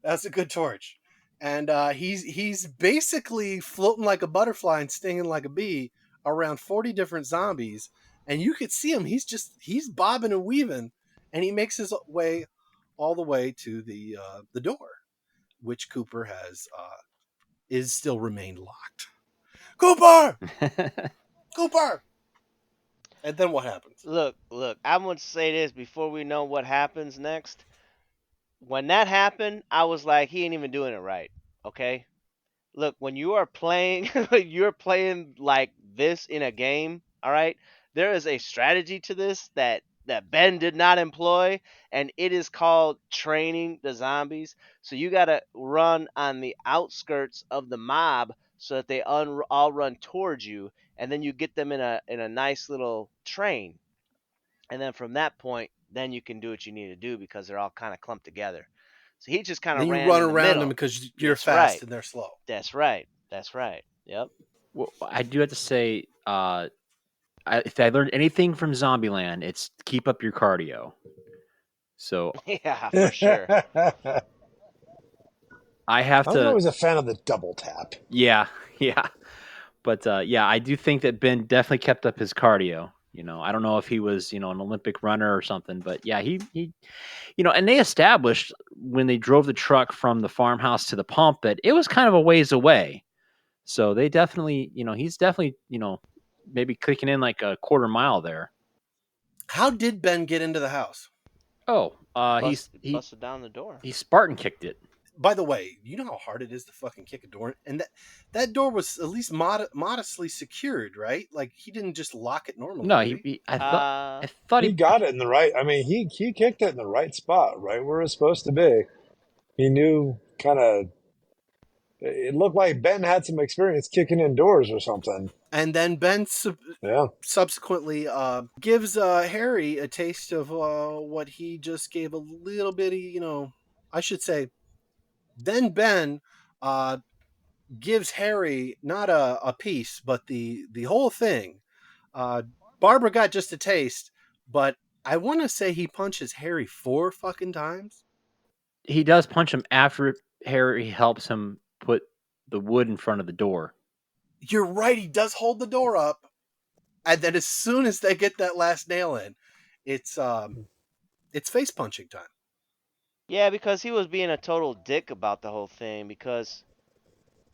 That's a good torch. And he's basically floating like a butterfly and stinging like a bee around 40 different zombies. And you could see him. He's bobbing and weaving, and he makes his way all the way to the door, which Cooper is still remained locked. Cooper! Cooper! And then what happens? Look, I'm going to say this before we know what happens next. When that happened, I was like, he ain't even doing it right. Okay? Look, when you are playing, you're playing like this in a game, all right? There is a strategy to this that Ben did not employ, and it is called training the zombies. So you got to run on the outskirts of the mob so that they all run towards you, and then you get them in a nice little train. And then from that point, then you can do what you need to do because they're all kind of clumped together. So he just kind of ran you run in the around middle. them because you're That's fast right. and they're slow. That's right. Yep. Well, I do have to say, if I learned anything from Zombieland, it's keep up your cardio. So Yeah, for sure. I have I was to. always a fan of the double tap. Yeah. But I do think that Ben definitely kept up his cardio. I don't know if he was, an Olympic runner or something, but yeah, he and they established when they drove the truck from the farmhouse to the pump that it was kind of a ways away. So they definitely, he's definitely, maybe clicking in like a quarter mile there. How did Ben get into the house? Oh, He busted down the door. He Spartan kicked it. By the way, you know how hard it is to fucking kick a door, and that door was at least modestly secured, right? Like he didn't just lock it normally. No, I thought He got it in the right. I mean, he kicked it in the right spot, right where it's supposed to be. He knew kind of. It looked like Ben had some experience kicking in doors or something. And then Ben Yeah. subsequently gives Harry a taste of what he just gave a little bitty, I should say. Then Ben gives Harry not a piece, but the whole thing. Barbara got just a taste, but I want to say he punches Harry 4 fucking times. He does punch him after Harry helps him put the wood in front of the door. You're right. He does hold the door up, and then as soon as they get that last nail in, it's face punching time. Yeah, because he was being a total dick about the whole thing because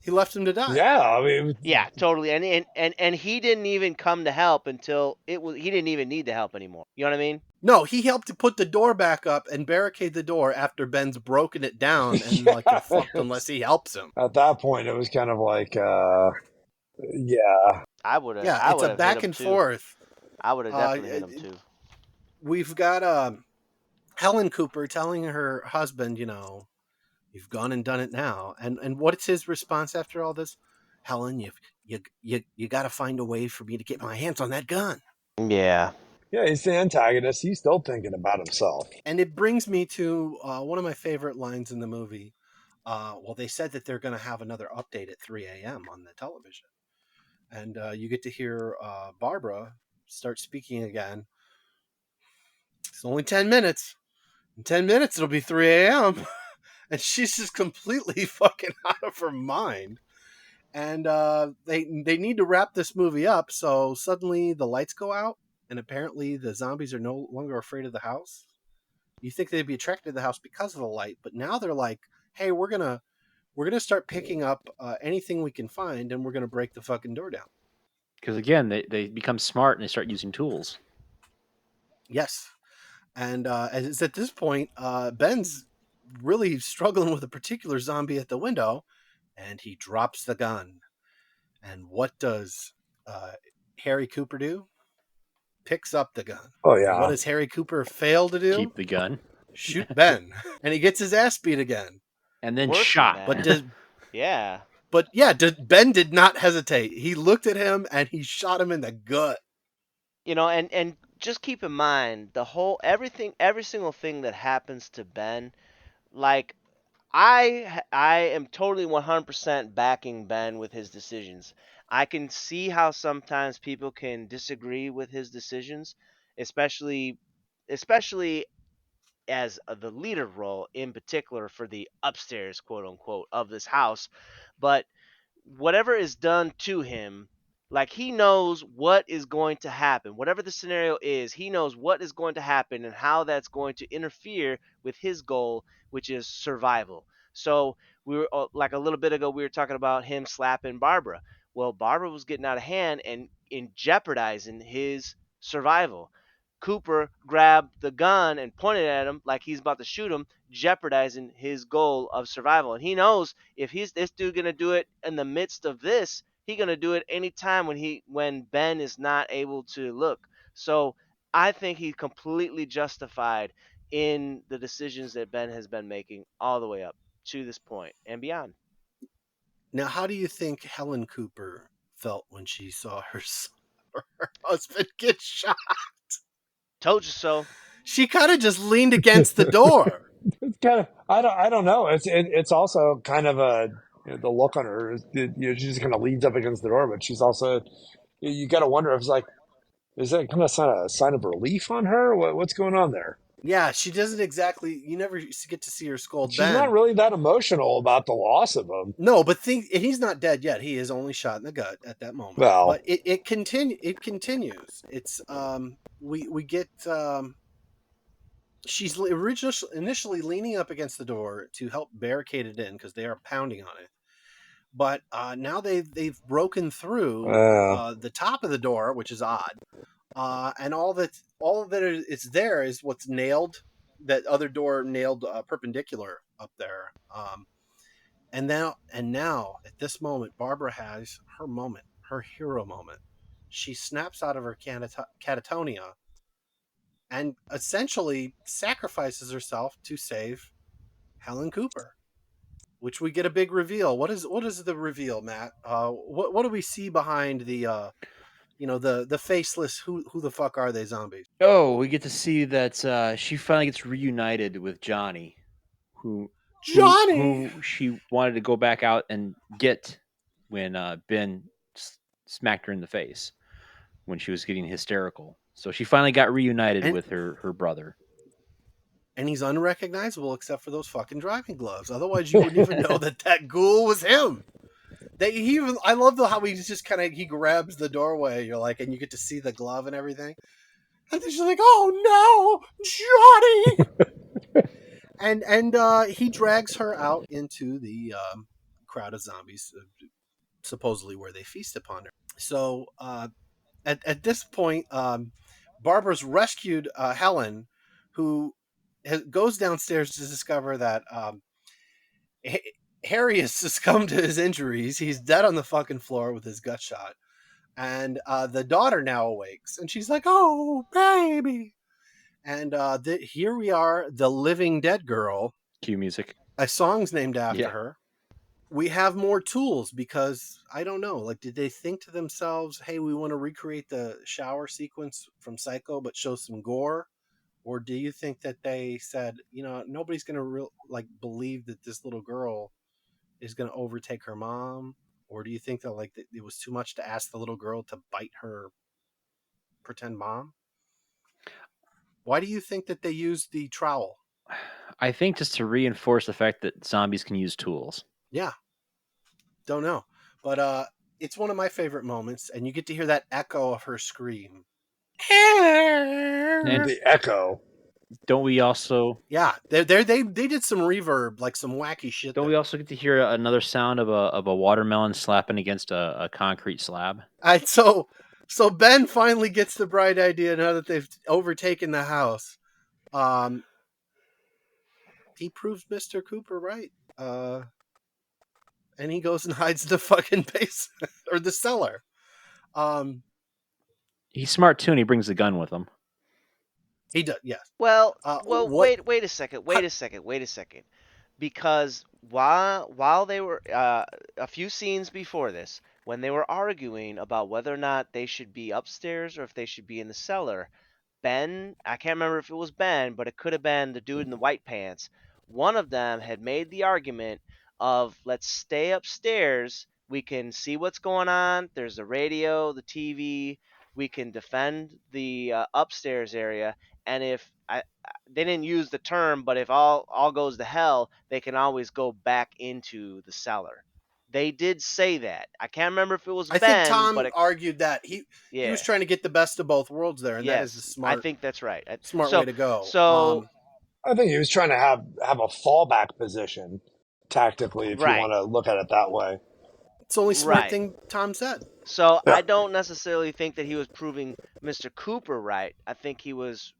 He left him to die. Yeah, I mean, Yeah, totally. And he didn't even come to help until he didn't even need the help anymore. You know what I mean? No, he helped to put the door back up and barricade the door after Ben's broken it down and like they're fucked unless he helps him. at that point, it was kind of like, yeah, I would have. Yeah, I it's would a have back hit him and too. forth. I would have definitely hit him too. We've got Helen Cooper telling her husband, you know, you've gone and done it now. And what's his response after all this? Helen, you got to find a way for me to get my hands on that gun. Yeah. yeah, he's the antagonist. He's still thinking about himself. And it brings me to one of my favorite lines in the movie. Well, they said that they're going to have another update at 3 a.m. on the television. And you get to hear Barbara start speaking again. It's only 10 minutes. In 10 minutes, it'll be 3 a.m. And she's just completely fucking out of her mind. And they need to wrap this movie up. So suddenly the lights go out. And apparently the zombies are no longer afraid of the house. You think they'd be attracted to the house because of the light. But now they're like, hey, we're going to start picking up anything we can find. And we're going to break the fucking door down. Because again, they become smart and they start using tools. Yes. And it's at this point, Ben's really struggling with a particular zombie at the window, and he drops the gun. And what does Harry Cooper do? Picks up the gun. Oh, And yeah. what does Harry Cooper fail to do? Keep the gun. Shoot Ben. And he gets his ass beat again. And then Working, shot. man. Ben did not hesitate. He looked at him and he shot him in the gut. You know, and just keep in mind every single thing that happens to Ben, like I am totally 100% backing Ben with his decisions. I can see how sometimes people can disagree with his decisions, especially as the leader role in particular for the upstairs quote unquote of this house. But whatever is done to him, like he knows what is going to happen. Whatever the scenario is, he knows what is going to happen and how that's going to interfere with his goal, which is survival. So we were like a little bit ago, we were talking about him slapping Barbara. Well, Barbara was getting out of hand and in jeopardizing his survival. Cooper grabbed the gun and pointed at him like he's about to shoot him, jeopardizing his goal of survival. And he knows if this dude gonna do it in the midst of this, he gonna do it anytime when Ben is not able to look. So I think he's completely justified in the decisions that Ben has been making all the way up to this point and beyond. Now, how do you think Helen Cooper felt when she saw her husband get shot? Told you so. She kind of just leaned against the door. It's kind of, I don't know. It's also kind of the look on her is, she just kind of leans up against the door, but she's also, you got to wonder if it's like, is that kind of a sign of relief on her? What's going on there? Yeah, she doesn't exactly. You never get to see her scold She's Ben. not really that emotional about the loss of him. No, but he's not dead yet. He is only shot in the gut at that moment. Well, but it continues. It's we get she's initially leaning up against the door to help barricade it in because they are pounding on it. But now they've broken through the top of the door, which is odd. And all that is there is what's nailed, that other door nailed perpendicular up there. And now at this moment, Barbara has her moment, her hero moment. She snaps out of her catatonia and essentially sacrifices herself to save Helen Cooper, which we get a big reveal. What is the reveal, Matt? What do we see behind the the faceless who the fuck are they zombies? Oh, we get to see that she finally gets reunited with Johnny, who she wanted to go back out and get when Ben smacked her in the face when she was getting hysterical. So she finally got reunited with her brother. And he's unrecognizable except for those fucking driving gloves. Otherwise, you wouldn't even know that ghoul was him. I love how he just he grabs the doorway. You're like, and you get to see the glove and everything. And then she's like, "Oh no, Johnny!" and he drags her out into the crowd of zombies, supposedly where they feast upon her. So at this point, Barbara's rescued Helen, who goes downstairs to discover that Harry has succumbed to his injuries. He's dead on the fucking floor with his gut shot. And the daughter now awakes, and she's like, "Oh, baby!" And here we are, the living dead girl. Cue music. A song's named after Yeah. her. We have more tools because I don't know. Like, did they think to themselves, "Hey, we want to recreate the shower sequence from Psycho, but show some gore"? Or do you think that they said, nobody's gonna believe that this little girl is gonna overtake her mom? Or do you think that it was too much to ask the little girl to bite her pretend mom? Why do you think that they used the trowel? I think just to reinforce the fact that zombies can use tools. Yeah. Don't know. But it's one of my favorite moments, and you get to hear that echo of her scream. And The echo. don't we also Yeah, they did some reverb, like some wacky shit. don't we also get to hear another sound of a watermelon slapping against a concrete slab? So Ben finally gets the bright idea now that they've overtaken the house. He proves Mr. Cooper right. And he goes and hides in the fucking basement or the cellar. He's smart too, and he brings the gun with him. He does, yes. Well, what? wait a second. Because while they were a few scenes before this, when they were arguing about whether or not they should be upstairs or if they should be in the cellar, Ben, I can't remember if it was Ben, but it could have been the dude in the white pants. One of them had made the argument of let's stay upstairs. We can see what's going on. There's the radio, the TV. We can defend the upstairs area. And if they didn't use the term, but if all goes to hell, they can always go back into the cellar. They did say that. I can't remember if it was I Ben, think Tom but argued that he was trying to get the best of both worlds there, and that is a smart. I think that's right. Smart way to go. So I think he was trying to have a fallback position tactically, if you Right. want to look at it that way. It's the only smart Right. thing Tom said. So Yeah. I don't necessarily think that he was proving Mr. Cooper right. I think he was,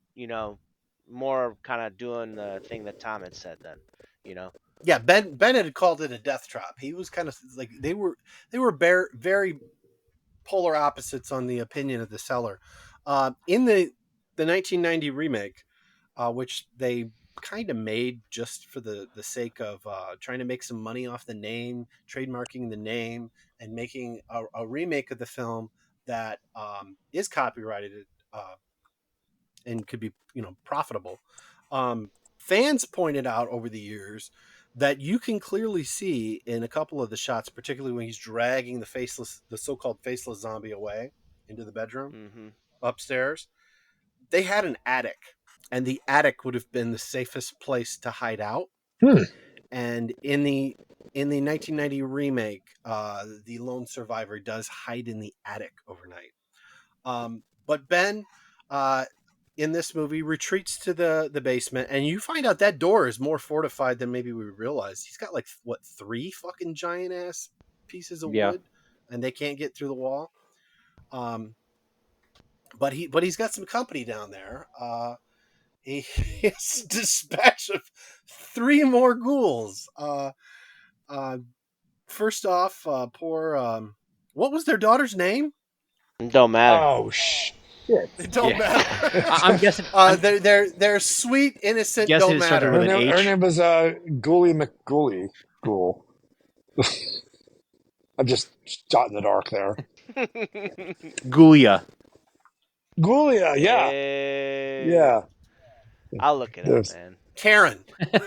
more kind of doing the thing that Tom had said then, Yeah, Ben had called it a death trap. He was kind of like they were very polar opposites on the opinion of the cellar. In the 1990 remake, which they kind of made just for the sake of trying to make some money off the name, trademarking the name, and making a remake of the film that is copyrighted and could be profitable. Fans pointed out over the years that you can clearly see in a couple of the shots, particularly when he's dragging the so-called faceless zombie away into the bedroom upstairs. They had an attic, and the attic would have been the safest place to hide out. And in the 1990 remake, the lone survivor does hide in the attic overnight. But Ben, in this movie, retreats to the basement, and you find out that door is more fortified than maybe we realized. He's got 3 fucking giant ass pieces of wood, and they can't get through the wall. But he's got some company down there. He has a dispatch of 3 more ghouls. First off, poor. What was their daughter's name? Don't matter. Oh shit! It don't matter. I'm guessing. They're sweet, innocent. Guessing Don't it started matter. with an Her H. name was Ghoulie McGhoulie. Ghoul. I'm just shot in the dark there. Gulia. Ghoulia, yeah. Hey. Yeah. I'll look it up, man. Karen. No,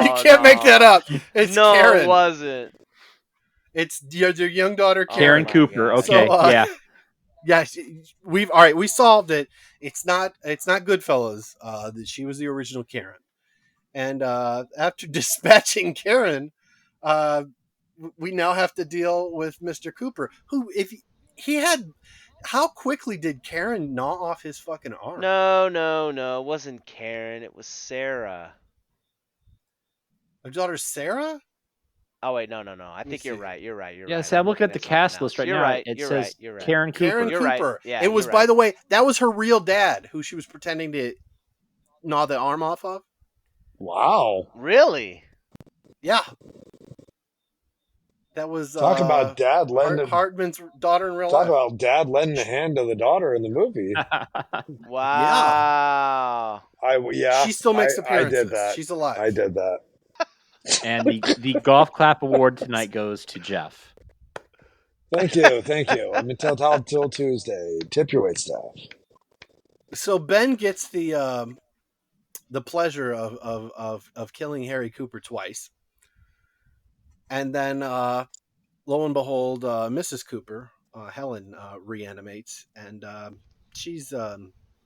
You can't make that up. It's no, Karen. it wasn't. It's your young daughter, Karen Karen. Cooper. God. Okay, So, yeah. Yes, we solved it. It's not Goodfellas. That she was the original Karen, and after dispatching Karen, we now have to deal with Mr. Cooper, who, if he had, how quickly did Karen gnaw off his fucking arm? No. It wasn't Karen. It was Sarah. Her daughter Sarah. Oh wait, no. I me think you're see. right. You're right. Yeah, see, I'm looking at the cast list right You're now. right. It You're says right. You're right. Karen Cooper. Karen You're right. Cooper. Yeah, it was, you're by right. the way, that was her real dad, who she was pretending to gnaw the arm off of. Wow. Really? Yeah, that was Talk about dad lending. Hartman's daughter in real Talk life. about dad lending a hand to the daughter in the movie. Wow. She still makes I appearances. did that. She's alive. I did that. And the golf clap award tonight goes to Geoff. Thank you. I'm until Tuesday. Tip your wait staff. So Ben gets the pleasure of killing Harry Cooper twice, and then lo and behold, Mrs. Cooper, Helen, reanimates, and she's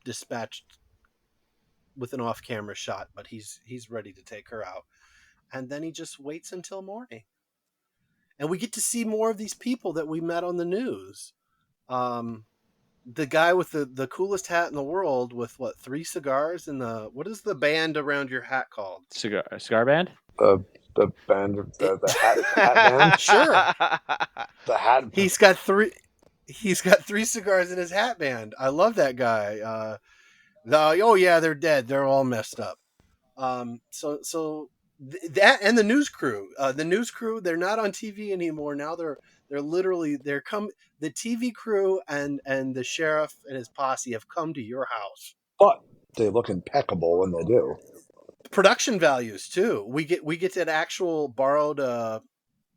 dispatched with an off-camera shot, but he's ready to take her out, and then he just waits until morning, and we get to see more of these people that we met on the news. The guy with the coolest hat in the world with 3 cigars and what is the band around your hat called? Cigar band? The band, the hat band. Sure. The hat. He's got 3 cigars in his hat band. I love that guy. Oh yeah, they're dead. They're all messed up. That and the news crew. They're not on TV anymore. Now they're literally the TV crew and the sheriff and his posse have come to your house. But they look impeccable when they do. Production values too. We get an actual borrowed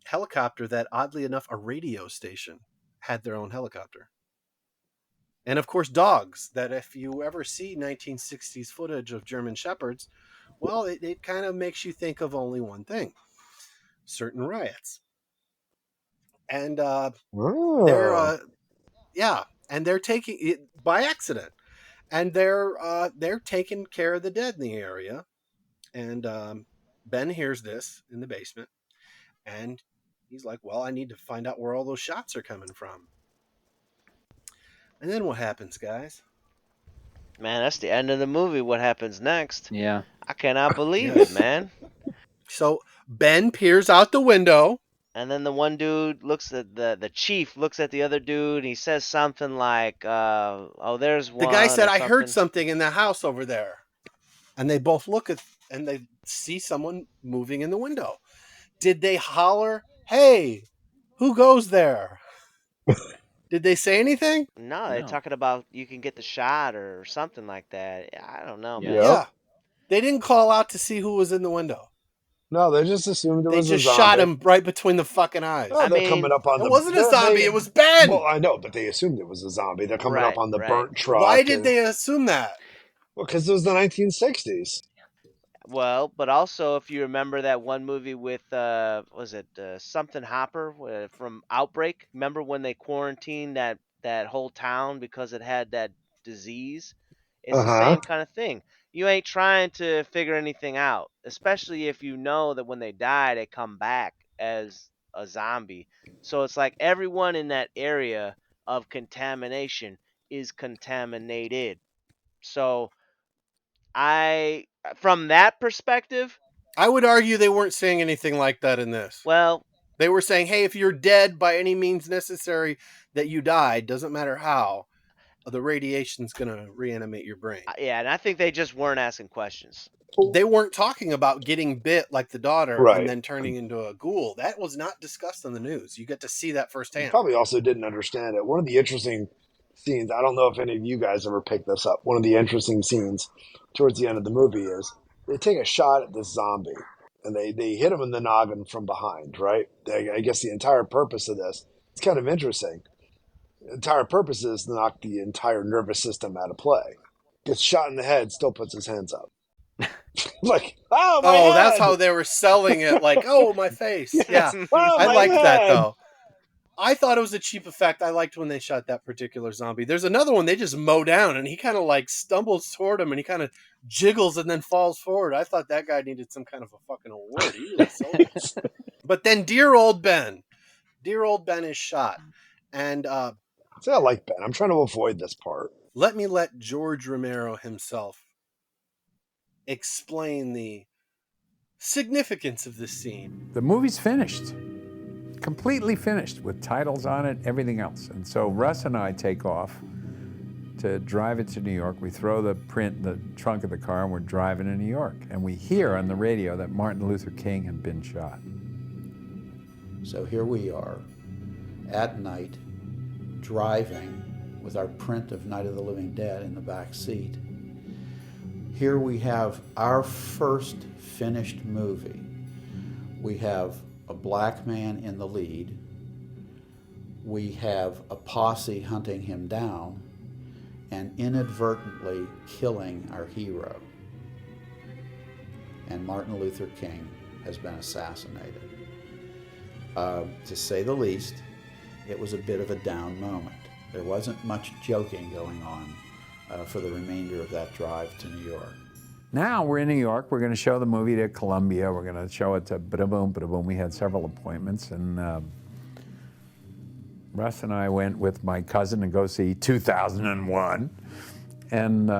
helicopter that, oddly enough, a radio station had their own helicopter. And of course, dogs that, if you ever see 1960s footage of German Shepherds, well, it kind of makes you think of only one thing: certain riots. And they're taking it by accident, and they're taking care of the dead in the area. And Ben hears this in the basement, and he's like, well, I need to find out where all those shots are coming from. And then what happens, guys? Man, that's the end of the movie. What happens next? Yeah. I cannot believe it, man. So Ben peers out the window. And then the one dude looks at the chief looks at the other dude, and he says something like, "Oh, there's one." The guy said, "I heard something in the house over there," and they both look and they see someone moving in the window. Did they holler, "Hey, who goes there"? Did they say anything? No, they're talking about you can get the shot or something like that. I don't know, man. Yeah. They didn't call out to see who was in the window. No, they just assumed it was a zombie. They just shot him right between the fucking eyes. Oh, they're coming up on it wasn't a zombie. It was Ben. Well, I know, but they assumed it was a zombie. They're coming up on the burnt truck. Why did they assume that? Well, because it was the 1960s. Well, but also if you remember that one movie with was it something Hopper from Outbreak? Remember when they quarantined that whole town because it had that disease? It's the same kind of thing. You ain't trying to figure anything out, especially if you know that when they die, they come back as a zombie. So it's like everyone in that area of contamination is contaminated. So from that perspective, I would argue they weren't saying anything like that in this. Well, they were saying, hey, if you're dead by any means necessary that you died, doesn't matter how, the radiation's going to reanimate your brain. Yeah, and I think they just weren't asking questions. They weren't talking about getting bit like the daughter and then turning into a ghoul. That was not discussed on the news. You get to see that firsthand. You probably also didn't understand it. One of the interesting scenes, I don't know if any of you guys ever picked this up, one of the interesting scenes towards the end of the movie is they take a shot at this zombie and they hit him in the noggin from behind, right? I guess the entire purpose of this, it's kind of interesting. The entire purpose is to knock the entire nervous system out of play. Gets shot in the head, still puts his hands up. Like, oh, my head! That's how they were selling it. Like, oh, my face. Yeah. I liked that, though. I thought it was a cheap effect. I liked when they shot that particular zombie. There's another one they just mow down, and he kind of like stumbles toward him, and he kind of jiggles and then falls forward. I thought that guy needed some kind of a fucking award. He really sold it. But then dear old Ben is shot. And see, I like Ben. I'm trying to avoid this part. Let George Romero himself explain the significance of this scene. The movie's finished, completely finished, with titles on it, everything else. And so Russ and I take off to drive it to New York. We throw the print in the trunk of the car and we're driving to New York. And we hear on the radio that Martin Luther King had been shot. So here we are at night, driving with our print of Night of the Living Dead in the back seat. Here we have our first finished movie. We have a black man in the lead. We have a posse hunting him down and inadvertently killing our hero. And Martin Luther King has been assassinated. To say the least, it was a bit of a down moment. There wasn't much joking going on for the remainder of that drive to New York. Now we're in New York. We're going to show the movie to Columbia. We're going to show it to Bada-Boom, Bada-Boom. We had several appointments, and Russ and I went with my cousin to go see 2001, and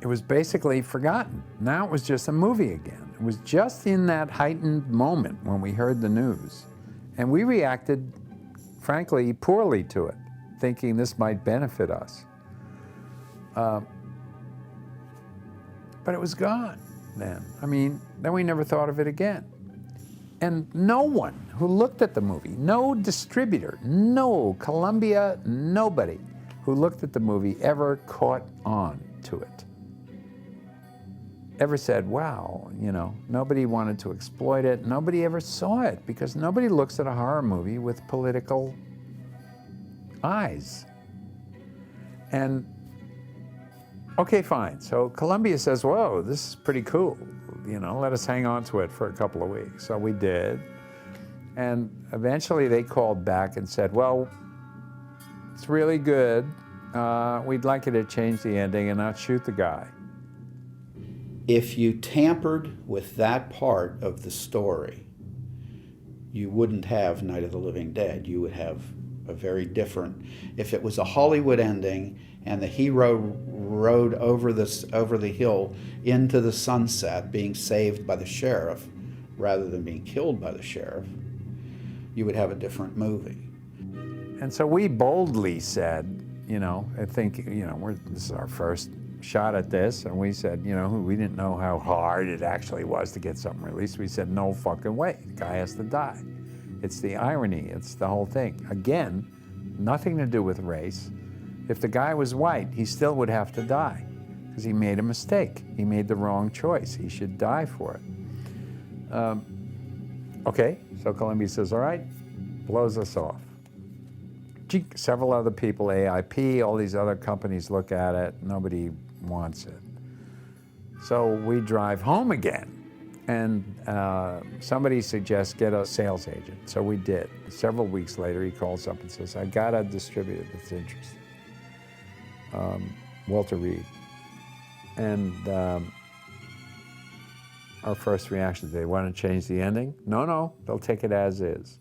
it was basically forgotten. Now it was just a movie again. It was just in that heightened moment when we heard the news, and we reacted, frankly, poorly to it, thinking this might benefit us. But it was gone then. I mean, then we never thought of it again. And no one who looked at the movie, no distributor, no Columbia, nobody who looked at the movie ever caught on to it. Ever said, wow, you know, nobody wanted to exploit it. Nobody ever saw it because nobody looks at a horror movie with political eyes. And okay, fine. So Columbia says, whoa, this is pretty cool. You know, let us hang on to it for a couple of weeks. So we did. And eventually they called back and said, well, it's really good. We'd like you to change the ending and not shoot the guy. If you tampered with that part of the story, you wouldn't have Night of the Living Dead. You would have a very different, if it was a Hollywood ending and the hero rode over the hill into the sunset being saved by the sheriff rather than being killed by the sheriff, you would have a different movie. And so we boldly said, you know, I think, you know, this is our first shot at this, and we said, you know, we didn't know how hard it actually was to get something released. We said, no fucking way, the guy has to die. It's the irony, it's the whole thing. Again, nothing to do with race. If the guy was white, he still would have to die because he made a mistake. He made the wrong choice. He should die for it. Okay, so Columbia says, all right, blows us off. Several other people, AIP, all these other companies look at it. Nobody wants it. So we drive home again. And somebody suggests get a sales agent. So we did. Several weeks later, he calls up and says, I got a distributor that's interested. Walter Reed. And our first reaction, they want to change the ending? No, they'll take it as is.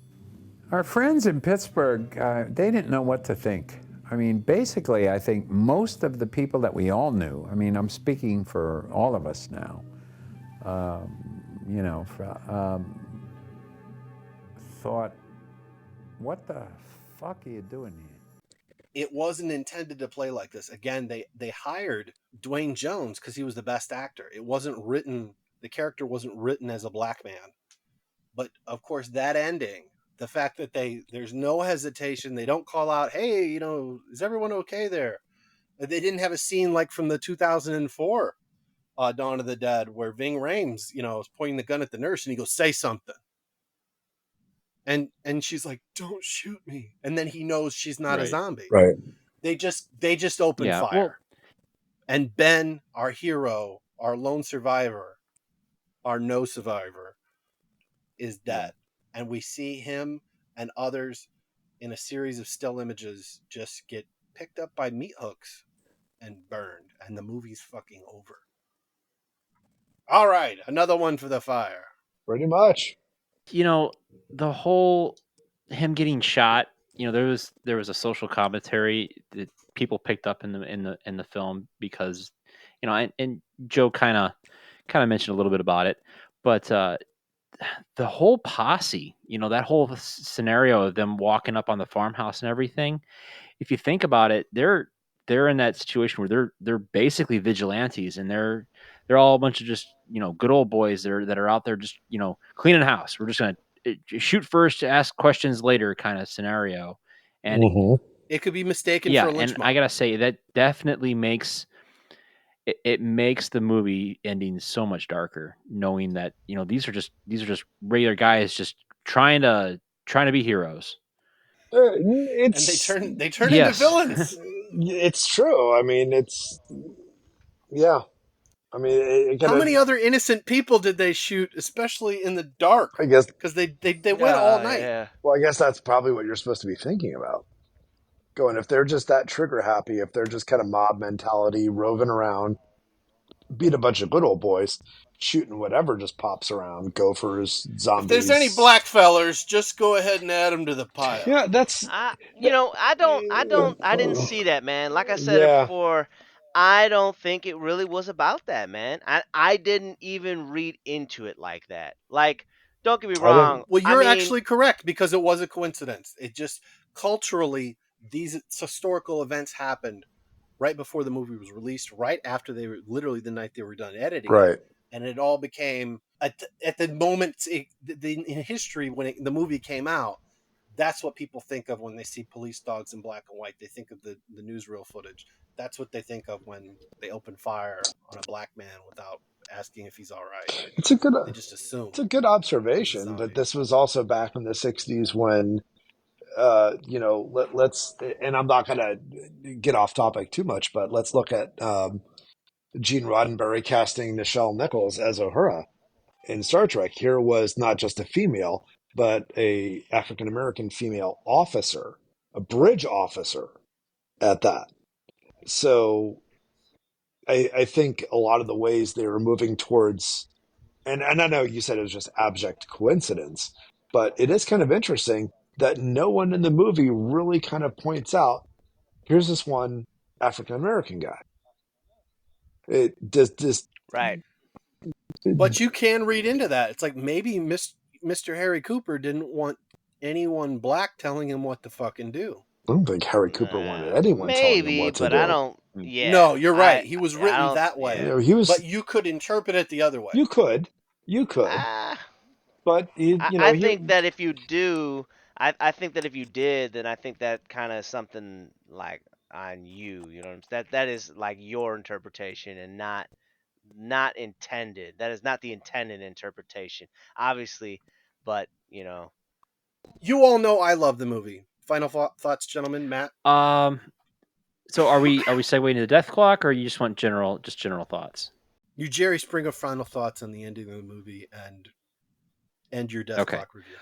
Our friends in Pittsburgh, they didn't know what to think. I mean, basically, I think most of the people that we all knew, I mean, I'm speaking for all of us now, you know, thought, what the fuck are you doing here? It wasn't intended to play like this. Again, they hired Dwayne Jones because he was the best actor. It wasn't written, the character wasn't written as a black man. But of course, that ending, the fact that there's no hesitation, they don't call out, hey, you know, is everyone okay there? They didn't have a scene like from the 2004 Dawn of the Dead where Ving Rhames, you know, is pointing the gun at the nurse and he goes, say something. And she's like, don't shoot me. And then he knows she's not a zombie. Right. They just open fire. Well, and Ben, our hero, our lone survivor, our no survivor, is dead. And we see him and others in a series of still images just get picked up by meat hooks and burned. And the movie's fucking over. All right, another one for the fire. Pretty much. You know, the whole him getting shot, you know, there was a social commentary that people picked up in the film because, you know, and Joe kind kind of mentioned a little bit about it, but the whole posse, that whole scenario of them walking up on the farmhouse and everything. If you think about it, they're in that situation where they're basically vigilantes, and they're all a bunch of just good old boys that are out there just cleaning house. We're just gonna shoot first, ask questions later kind of scenario, and Hmm. It could be mistaken yeah, for a lynch and mob. I gotta say that definitely makes it makes the movie ending so much darker, knowing that these are just regular guys just trying to be heroes. And they It's turn into Yes. villains. it's true. I mean, it's yeah. I mean, it How kind many of. other innocent people did they shoot, especially in the dark? I guess. Because they went all night. Yeah. Well, I guess that's probably what you're supposed to be thinking about. Going if they're just that trigger happy, if they're just kind of mob mentality, roving around, being a bunch of good old boys, shooting whatever just pops around, gophers, If there's any zombies. black fellers, just go ahead and add them to the pile. Yeah, that's. I didn't see that, man. Like I said it Yeah, before, I don't think it really was about that, man. I didn't even read into it like that. Like, don't get me I wrong. didn't. Well, I you're mean, actually correct because it was a coincidence. It just culturally, these historical events happened right before the movie was released, right after they were literally the night they were done editing it, Right. and it all became at the moment in history when the movie came out. That's what people think of when they see police dogs in black and white. They think of the newsreel footage. That's what they think of when they open fire on a black man without asking if he's all right. It's a good. They just It's assume a good he's a observation, but zombie. this was also back in the '60s when let's, and I'm not going to get off topic too much, but let's look at Gene Roddenberry casting Nichelle Nichols as Uhura in Star Trek. Here was not just a female, but a African American female officer, a bridge officer at that. So I think a lot of the ways they were moving towards, and I know you said it was just abject coincidence, but it is kind of interesting that no one in the movie really kind of points out here's this one African American guy. It does this. right. But you can read into that. It's like maybe Mr. Harry Cooper didn't want anyone black telling him what to fucking do. I don't think Harry Cooper wanted anyone telling him Maybe, what to but I do. don't. Yeah, No, you're right. He was I written don't. that You way, Yeah. know, he was. but you could interpret it the other way. You could, you could, Ah. but I think that if you do, I think that if you did, then I think that kind of something like on you. You know what I'm saying? That is like your interpretation and not intended. That is not the intended interpretation, obviously. But You all know I love the movie. Final thoughts, gentlemen. Matt, So are we segueing to the death clock, or you just want general thoughts? you Jerry Springer final thoughts on the ending of the movie and your death Okay. clock review.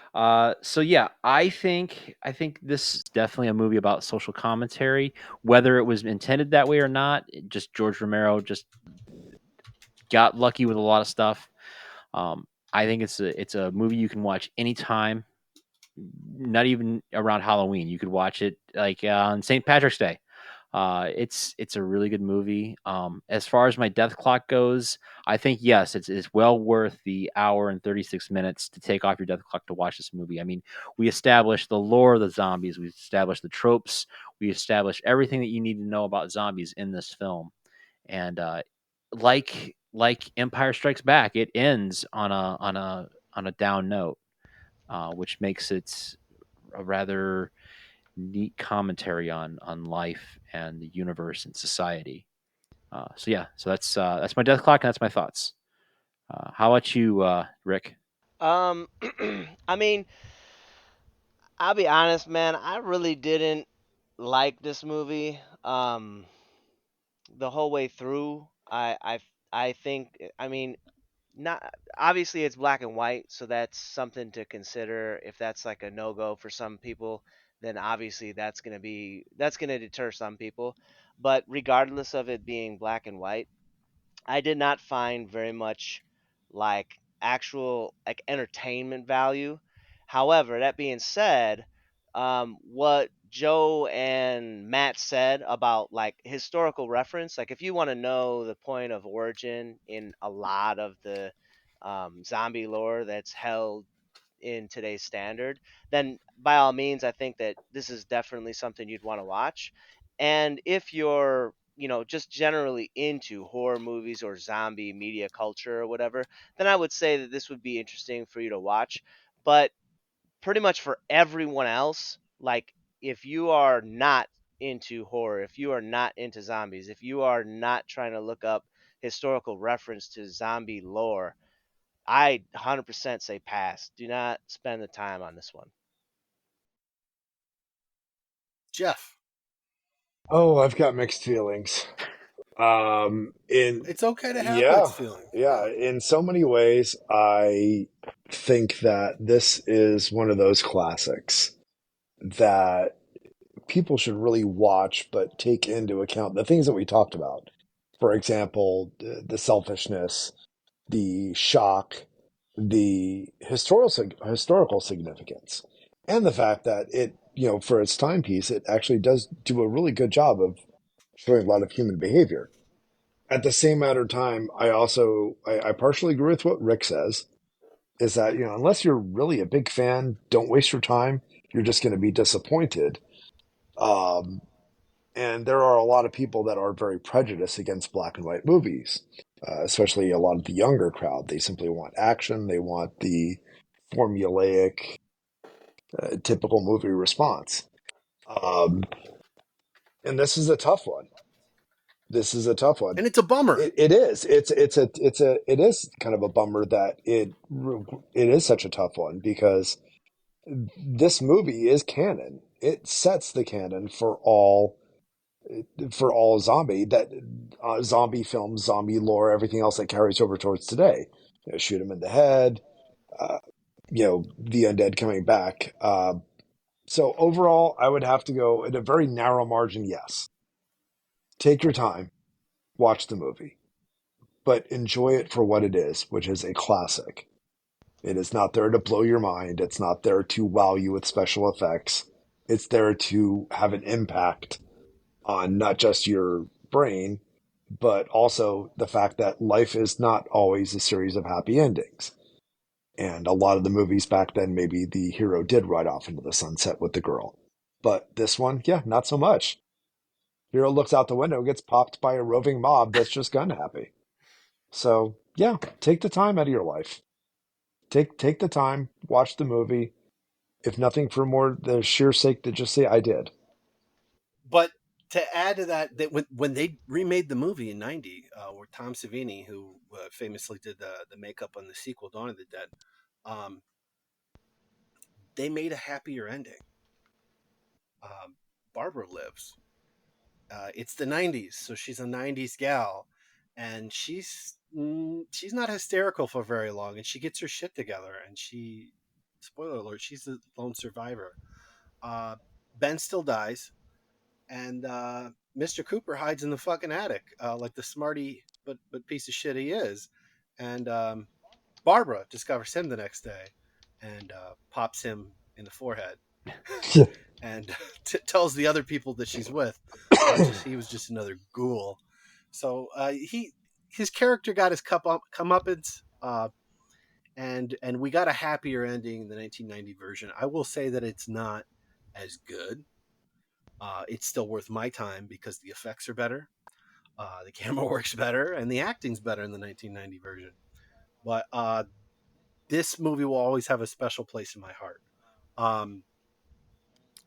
So yeah, I think this is definitely a movie about social commentary, whether it was intended that way or not. Just George Romero just got lucky with a lot of stuff. I think it's a movie you can watch anytime, not even around Halloween. You could watch it like on St. Patrick's Day. It's a really good movie. As far as my death clock goes, I think yes, it's well worth the hour and 36 minutes to take off your death clock to watch this movie. I mean, we established the lore of the zombies, we established the tropes, we established everything that you need to know about zombies in this film, and like Empire Strikes Back, it ends on a down note, which makes it a rather neat commentary on life and the universe and society. So yeah, so that's my death clock and that's my thoughts. How about you, Rick? um, I mean, I'll be honest, man. I really didn't like this movie. The whole way through, I think. I mean, not obviously it's black and white, so that's something to consider. If that's like a no go for some people, then obviously that's gonna deter some people. But regardless of it being black and white, I did not find very much like actual like entertainment value. However, that being said, what Joe and Matt said about like historical reference, like if you want to know the point of origin in a lot of the zombie lore that's held in today's standard, then by all means, I think that this is definitely something you'd want to watch. And if you're, just generally into horror movies or zombie media culture or whatever, then I would say that this would be interesting for you to watch. But pretty much for everyone else, like if you are not into horror, if you are not into zombies, if you are not trying to look up historical reference to zombie lore, I 100% say pass. Do not spend the time on this one. Geoff, Oh, I've got mixed feelings. In it's okay to have Yeah, mixed feelings. yeah. In so many ways, I think that this is one of those classics that people should really watch, but take into account the things that we talked about. For example, the selfishness, the shock, the historical significance, and the fact that for its timepiece, it actually does do a really good job of showing a lot of human behavior. At the same matter of time, I partially agree with what Rick says, is that, unless you're really a big fan, don't waste your time. You're just going to be disappointed. Um, and there are a lot of people that are very prejudiced against black and white movies, especially a lot of the younger crowd. They simply want action. They want the formulaic, typical movie response. Um, and this is a tough one. This is a tough one. And it's a bummer. It is. It is kind of a bummer that it is such a tough one, because this movie is canon. It sets the canon for all zombie films, zombie lore, everything else that carries over towards today. Shoot him in the head, uh, the undead coming back. So overall, I would have to go in a very narrow margin. Yes, take your time, watch the movie, but enjoy it for what it is, which is a classic. It is not there to blow your mind. It's not there to wow you with special effects. It's there to have an impact on not just your brain, but also the fact that life is not always a series of happy endings. And a lot of the movies back then, maybe the hero did ride off into the sunset with the girl. But this one, yeah, not so much. Hero looks out the window, gets popped by a roving mob that's just gun happy. So, yeah, take the time out of your life. Take the time, watch the movie. If nothing for more the sheer sake to just say I did. But to add to that, when they remade the movie in '90, where Tom Savini, who famously did the makeup on the sequel Dawn of the Dead, um, they made a happier ending. Barbara lives. It's the '90s, so she's a '90s gal, and she's not hysterical for very long, and she gets her shit together, and spoiler alert, she's the lone survivor. Uh, Ben still dies, and Mr. Cooper hides in the fucking attic, like the smarty but piece of shit he is, and Barbara discovers him the next day, and pops him in the forehead, and tells the other people that she's with, he was just another ghoul. So his character got his comeuppance, and we got a happier ending in the 1990 version. I will say that it's not as good. It's still worth my time because the effects are better, the camera works better, and the acting's better in the 1990 version. But this movie will always have a special place in my heart. Um,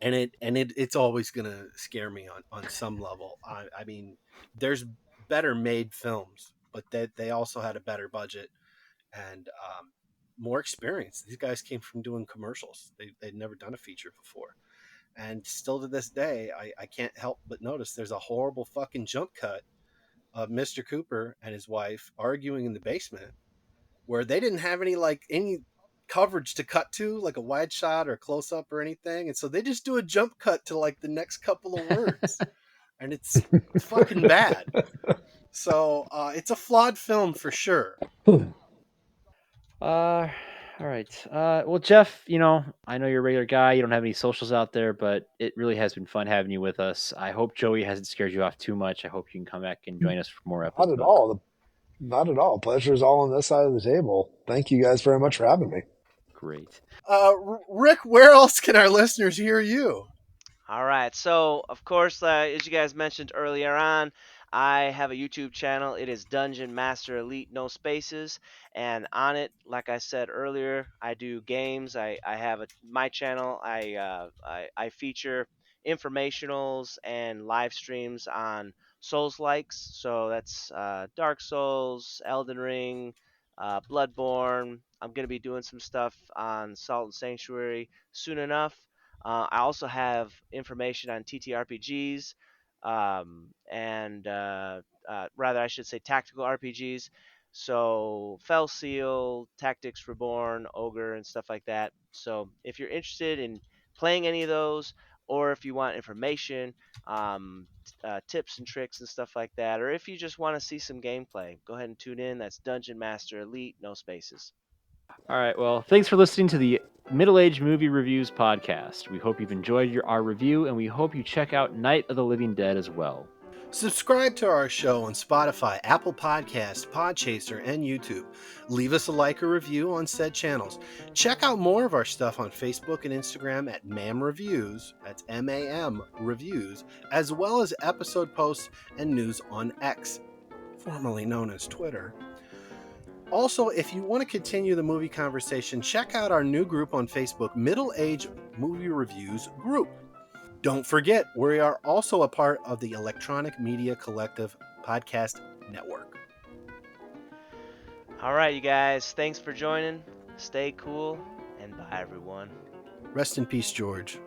it's always gonna scare me on some level. I mean, there's better made films, but they also had a better budget and more experience. These guys came from doing commercials. They'd never done a feature before, and still to this day, I can't help but notice there's a horrible fucking jump cut of Mr. Cooper and his wife arguing in the basement, where they didn't have any coverage to cut to, like a wide shot or close up or anything, and so they just do a jump cut to like the next couple of words, and it's fucking bad. So it's a flawed film for sure. I All right. Well, Geoff, I know you're a regular guy. You don't have any socials out there, but it really has been fun having you with us. I hope Joey hasn't scared you off too much. I hope you can come back and join us for more Not episodes. at all. Not at all. Pleasure's all on this side of the table. Thank you guys very much for having me. Great. Rick, where else can our listeners hear you? All right. So, of course, as you guys mentioned earlier on, I have a YouTube channel. It is Dungeon Master Elite No Spaces. And on it, like I said earlier, I do games. I have my channel. I feature informationals and live streams on Souls likes. So that's Dark Souls, Elden Ring, Bloodborne. I'm going to be doing some stuff on Salt and Sanctuary soon enough. I also have information on TTRPGs, and rather, I should say tactical RPGs. So, Fell Seal, Tactics Reborn, Ogre, and stuff like that. So, if you're interested in playing any of those, or if you want information, tips and tricks and stuff like that, or if you just want to see some gameplay, go ahead and tune in. That's Dungeon Master Elite, no spaces. All right. Well, thanks for listening to the Middle Age Movie Reviews podcast. We hope you've enjoyed our review, and we hope you check out Night of the Living Dead as well. Subscribe to our show on Spotify, Apple Podcasts, Podchaser, and YouTube. Leave us a like or review on said channels. Check out more of our stuff on Facebook and Instagram at MAM Reviews, that's MAM Reviews, as well as episode posts and news on X, formerly known as Twitter. Also, if you want to continue the movie conversation, check out our new group on Facebook, Middle Age Movie Reviews Group. Don't forget, we are also a part of the Electronic Media Collective Podcast Network. All right, you guys. Thanks for joining. Stay cool, and bye, everyone. Rest in peace, George.